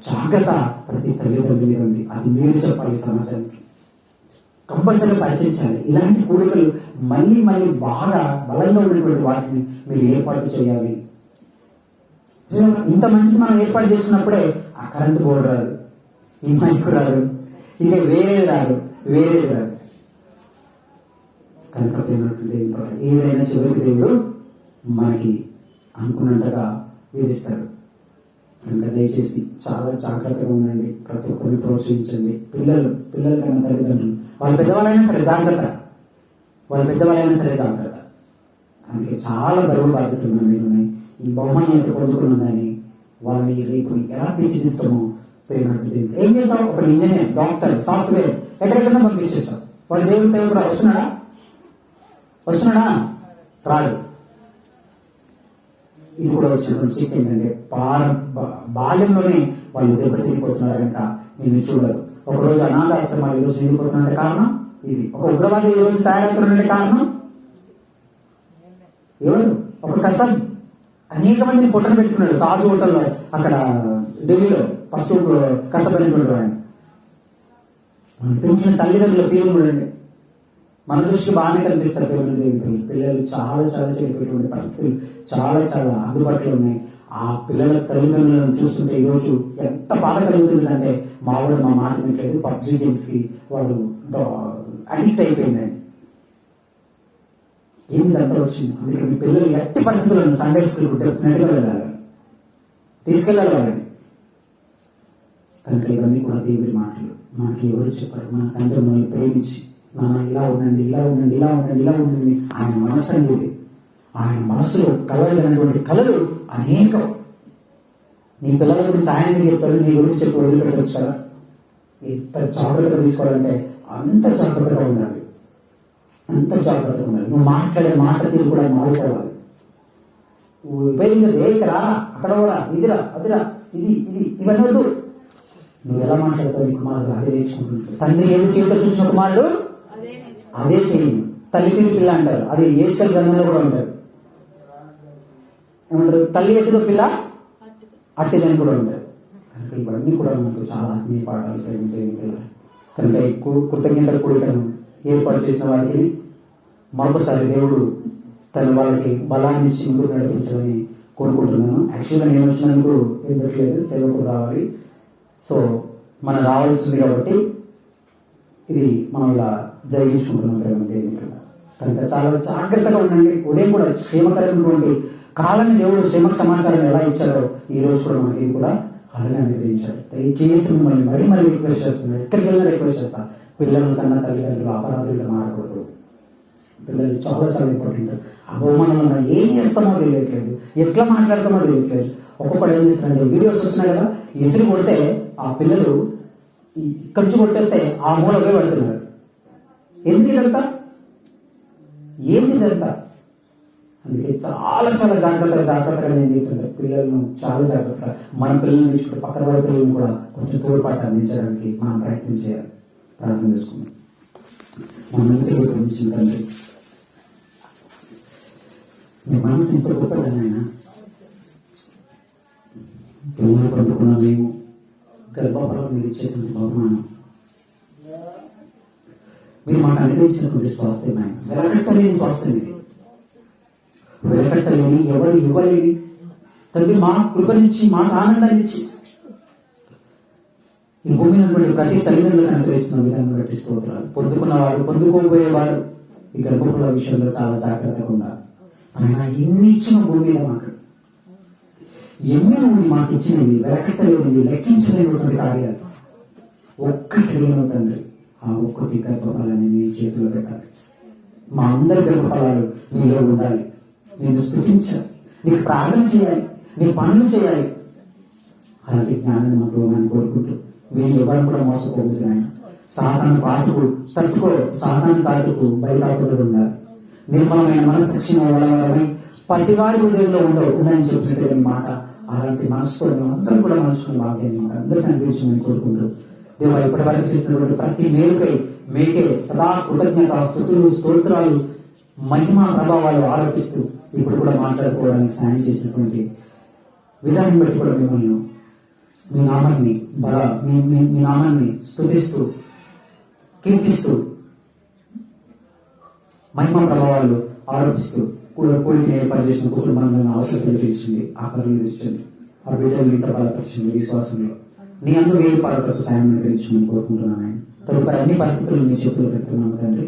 జాగ్రత్త ప్రతి తల్లిదండ్రుల మీద ఉంది. అది మీరు చెప్పాలి సమాజానికి. కంపల్సరీ పరిచయించాలి. ఇలాంటి కూడికలు మళ్ళీ బాగా బలంగా ఉన్నటువంటి వాటిని మీరు ఏర్పాటు చేయాలి. ఇంత మంచిది మనం ఏర్పాటు చేస్తున్నప్పుడే ఆ కరెంటు బోర్డు రాదు, ఈ మైకు రాదు, ఇంకా వేరేది రాదు. కనుక ఏదైనా చివరికి దేవుడు మనకి అనుకున్నట్టుగా విధిస్తాడు. కనుక దయచేసి చాలా జాగ్రత్తగా ఉండండి. ప్రతి ఒక్కరిని ప్రోత్సహించండి. పిల్లల కన్నా తల్లిదండ్రులు వాళ్ళ పెద్దవాళ్ళైనా సరే జాగ్రత్త. అందుకే చాలా బరువు బాధ్యతలు ఉన్నాయి. ఈ బహుమానం అయితే పొందుకున్నాం కానీ వాళ్ళని రేపు ఎలా తీర్చిదిద్దామో ప్రేమటువంటి ఏం చేస్తావు? ఒక ఇంజనీర్, డాక్టర్, సాఫ్ట్వేర్ ఎక్కడెక్కడో పంపించేస్తావు. వాడు దేవుడి సేవ కూడా వస్తున్నాడా? రాడు. ఇది కూడా వచ్చినటువంటి చిక్ ఏంటంటే బాల్యంలోనే వాళ్ళు దెబ్బతిరిగిపోతున్నారు కనుక నేను చూడరు. ఒకరోజు అనాథాశ్రమాలు ఈరోజు నిండిపోతున్నారంటే కారణం ఇది. ఒక ఉగ్రవాది ఈ రోజు తయారవుతున్నారంటే కారణం ఎవరు? ఒక కసబ్ అనేక మందిని పొట్టను పెట్టుకున్నాడు తాజ్ హోటల్లో, అక్కడ ఢిల్లీలో ఫస్ట్ కసబ్ అనేటువంటి ఆయన. మనం పెంచిన తల్లిదండ్రుల తీవ్రం చూడండి. మన దృష్టికి బాగానే కనిపిస్తారు పిల్లలు చాలా చాలా చెడిపోయేటువంటి పరిస్థితులు చాలా చాలా అందుబాటులో ఉన్నాయి. ఆ పిల్లల తల్లిదండ్రులను చూస్తుంటే ఈరోజు ఎంత బాధ కలుగుతుందంటే మా మాట వినట్లేదు, పబ్జీ గేమ్స్ కి వాళ్ళు అడిక్ట్ అయిపోయిందండి. ఏమిదంతా వచ్చింది. అందుకే మీ పిల్లలు ఎట్టి పరిస్థితులను సండే స్కూల్ డెఫినెట్గా వెళ్ళాలి, తీసుకెళ్ళాలి వాళ్ళని. కనుక ఇవన్నీ కూడా దేవుడి మాటలు. మనకి ఎవరు చెప్పారు? మన తండ్రి మనల్ని ప్రేమించి నాన్న ఇలా ఉండండి ఆయన మనసు అనేది, ఆయన మనసులో కలగలిగినటువంటి కళలు అనేకం. నీ పిల్లల గురించి ఆయన చెప్పారు, నీ గురించి చెప్పి వదిలిపెట్టవచ్చు కదా. ఎంత జాగ్రత్త తీసుకోవాలంటే అంత జాగ్రత్తగా ఉండాలి. నువ్వు మాట్లాడే మాట తీరు కూడా మారిపోవాలి. ఉపయోగించదు ఏకరా అక్కడ కూడా ఇదిరా అదిరా ఇది ఇవన్నీ వద్దు. నువ్వు ఎలా మాట్లాడతావు? నీ కుమారుడు అదే నేర్చుకుంటుంటాడు. తండ్రి ఏది చేయటో చూసిన కుమారుడు అదే చేయండి. తల్లి తీరు పిల్ల అంటారు. అది ఏస్టర్ గ్రంథంలో కూడా ఉంటారు. ఏమంటారు? తల్లి ఎట్టిదో పిల్ల అట్టిదని కూడా ఉంటారు. కనుక ఇవన్నీ కూడా మనకు చాలా ఆత్మీయ పాఠాలు పిల్లలు. కనుక కృతజ్ఞత కూడికను ఏర్పాటు చేసిన వారికి మరొకసారి దేవుడు తన వాళ్ళకి బలాన్ని ఇచ్చి ముందుకు నడిపించాలని కోరుకుంటున్నాను. యాక్చువల్గా నేను వచ్చినందుకు ఏం పెట్టలేదు, సేవకుడు రావాలి. సో మనం రావాల్సింది కాబట్టి ఇది మనం ఇలా జరిగించుకుంటున్నాం ప్రేమ దేవుని. కనుక చాలా జాగ్రత్తగా ఉండండి. ఉదయం కూడా క్షేమకరమైనటువంటి కాలాన్ని దేవుడు క్షేమక సమాచారం ఎలా ఇచ్చారో ఈ రోజు కూడా మనకి ఇది కూడా అలానే అనుగ్రహించాడు. దయచేసి మిమ్మల్ని మరీ రిక్వెస్ట్ చేస్తున్నాను, ఎక్కడికి వెళ్ళినా రిక్వెస్ట్ చేస్తా, పిల్లల కన్నా తల్లిదండ్రులు అపరాధులుగా మారకూడదు. పిల్లలు చాలా చాలా ఇంపార్టెంట్. అవమానంలో మనం ఏం చేస్తామో తెలియట్లేదు, ఎట్లా మాట్లాడతామో తెలియట్లేదు. ఒక్కొక్కటి ఏం చేస్తున్నారంటే వీడియోస్ వస్తున్నాయి కదా, ఇసురు కొడితే ఆ పిల్లలు ఇక్కడి నుంచి కొట్టేస్తే ఆ మూలకే పడుతున్నారు. ఎందుకు ఇదంతా? ఏంటి ఇదంతా? అందుకే చాలా చాలా జాగ్రత్తగా నేను చెప్తున్నాను. పిల్లలను చాలా జాగ్రత్తగా మన పిల్లల్ని నేర్చుకుంటే పక్కన వారి పిల్లలను కూడా కొంచెం తోడ్పాటు అందించడానికి మనం ప్రయత్నం చేయాలి. ప్రార్థన చేసుకున్నాం. మనందరికీ గురించి తండ్రి, నీ మనసు ఇంత గొప్పదనైనా పిల్లలు పొందుకున్న మేము గర్భఫలం మీరు ఇచ్చేటువంటి బహుమానం మీరు మాకు అనుగ్రహించినటువంటి స్వాస్థ్యం ఆయన. వెలకట్టలేని స్వాస్థ్యం ఇది, వెలకట్టలేని, ఎవరు ఇవ్వలేని తండ్రి మా కృప నుంచి మాకు ఆనందాన్ని ఇచ్చి ఈ భూమి మీద ప్రతి తల్లిదండ్రులకు అనుగ్రహిస్తున్న విధానం బట్టి స్తోత్రాలు. పొందుకున్నవారు, పొందుకోబోయేవారు ఈ గర్భఫల విషయంలో చాలా జాగ్రత్తగా ఉన్నారు. ఆయన ఎన్ని ఇచ్చిన భూమి మీద మాకు, ఎన్ని నువ్వు మాకు ఇచ్చినవి వెలకట్టలేనివి, లెక్కించలేనటువంటి కార్యాలు ఒక్కటి అడిగిన తండ్రి, ఆ ఒక్కటి గర్భఫలాన్ని నీ చేతిలో పెట్టాలి. మా అందరి గర్భఫలాలు నీలో ఉండాలి. నేను స్తుతించాలి, నీకు ప్రార్థన చేయాలి, నీ పనులు చేయాలి. అలాంటి జ్ఞానాన్ని మాకు మనం కోరుకుంటూ వీళ్ళు ఎవరు కూడా మోసపోతుంది. ఆయన సాతాను కాటుకు తట్టుకో, సాతాను కాటుకు బయటకుండా ఉండాలి. నిర్మలమైన మనస్సాక్షి వలవలమై పసివారి హృదయంలో ఉండని చెప్పినట్టు మాట, అలాంటి మనసుతో అందరూ కూడా మనసుకుని భాగ్యాన్ని మాకు అందరికీ అనిపించమని కోరుకుంటూ దేవా ఇప్పటి వరకు చేసినటువంటి ప్రతి మేలుకై మేకే సదా కృతజ్ఞత స్తుతులు స్తోత్రాలు మహిమ ప్రభావాలు ఆరోపిస్తూ ఇప్పుడు కూడా మాట్లాడుకోవడానికి సాయం చేసినటువంటి విధానం బట్టి కూడా మిమ్మల్ని మీ నామాన్ని స్తుతిస్తూ కీర్తిస్తూ మహిమ ప్రభావాలు ఆరోపిస్తూ కోరికను ఏర్పాటు చేసిన కుటుంబాలను అవసరం తీర్చింది, ఆకలి తీర్చండి. ఆ బిడ్డలు ఇంకా బలపరిచింది విశ్వాసంలో. నీ అందరూ వేరు పాలకు సాయం అనుగ్రహించమని కోరుకుంటున్నాను. తదుపరి అన్ని పరిస్థితులు మీ చేతులు పెడుతున్నాము తండ్రి.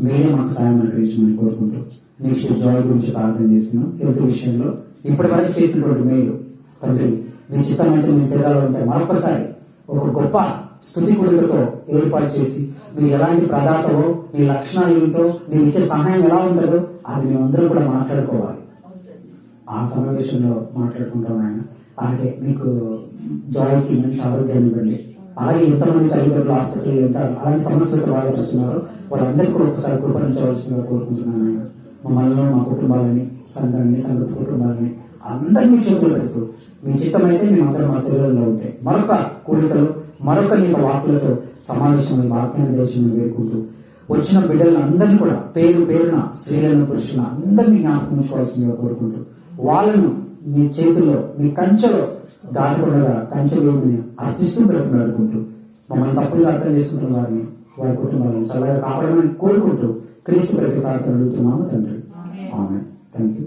మీరే మాకు సాయం అనుగ్రహించమని కోరుకుంటూ నెక్స్ట్ జాయ్ గురించి ప్రార్థన చేస్తున్నాం. హెల్త్ విషయంలో ఇప్పటి వరకు చేసినటువంటి మేలు తండ్రి, మీ చిత్తమైతే మీ శరీరాలు ఉంటాయి. మరొకసారి ఒక గొప్ప స్తుతి కుడికతో ఏర్పాటు చేసి మీరు ఎలాంటి ప్రదాతవో, నీ లక్షణాలు ఏంటో, నీవు ఇచ్చే సహాయం ఎలా ఉంటుందో అది మేమందరం కూడా మాట్లాడుకోవాలి. ఆ సమావేశంలో మాట్లాడుకుంటాం ఆయన. అలాగే మీకు జాయ్కి మంచి ఆరోగ్యాన్ని ఇవ్వండి. అలాగే ఎంతమంది తల్లిదండ్రులు హాస్పిటల్ వెళ్తారు, అలాంటి సమస్యలతో బాధపడుతున్నారు, వాళ్ళందరికీ కూడా ఒకసారి కృపణించవలసిందిగా కోరుకుంటున్నాను ఆయన. మమ్మల్ని, మా కుటుంబాలని, సంఘాన్ని, సంఘ కుటుంబాలని అందరినీ చేతులు పెడుతూ మీ చిత్తమైతే మేమందరం మా శరీరంలో ఉంటాయి. మరొక కూడికలు, మరొక నీ వాక్కులతో సమావేశమై వాక్యాన్ని దేశంలో వేడుకుంటూ వచ్చిన బిడ్డలను అందరినీ కూడా పేరు పేరున స్త్రీలను, పురుషులను అందరినీ జ్ఞాపకం ఉంచుకోవాల్సిందిగా కోరుకుంటూ వాళ్ళను మీ చేతుల్లో, మీ కంచెలో దాటకుండా కంచె వేయమని అర్థిస్తూ బ్రతుకులాడుకుంటూ మమ్మల్ని తప్పులుగా అర్థం చేసుకుంటున్న వారిని, వారి కుటుంబాలను చల్లగా కాపాడమని కోరుకుంటూ క్రీస్తు ప్రతి ప్రార్థన అడుగుతున్నాము తండ్రి. ఆమేన్. Thank you.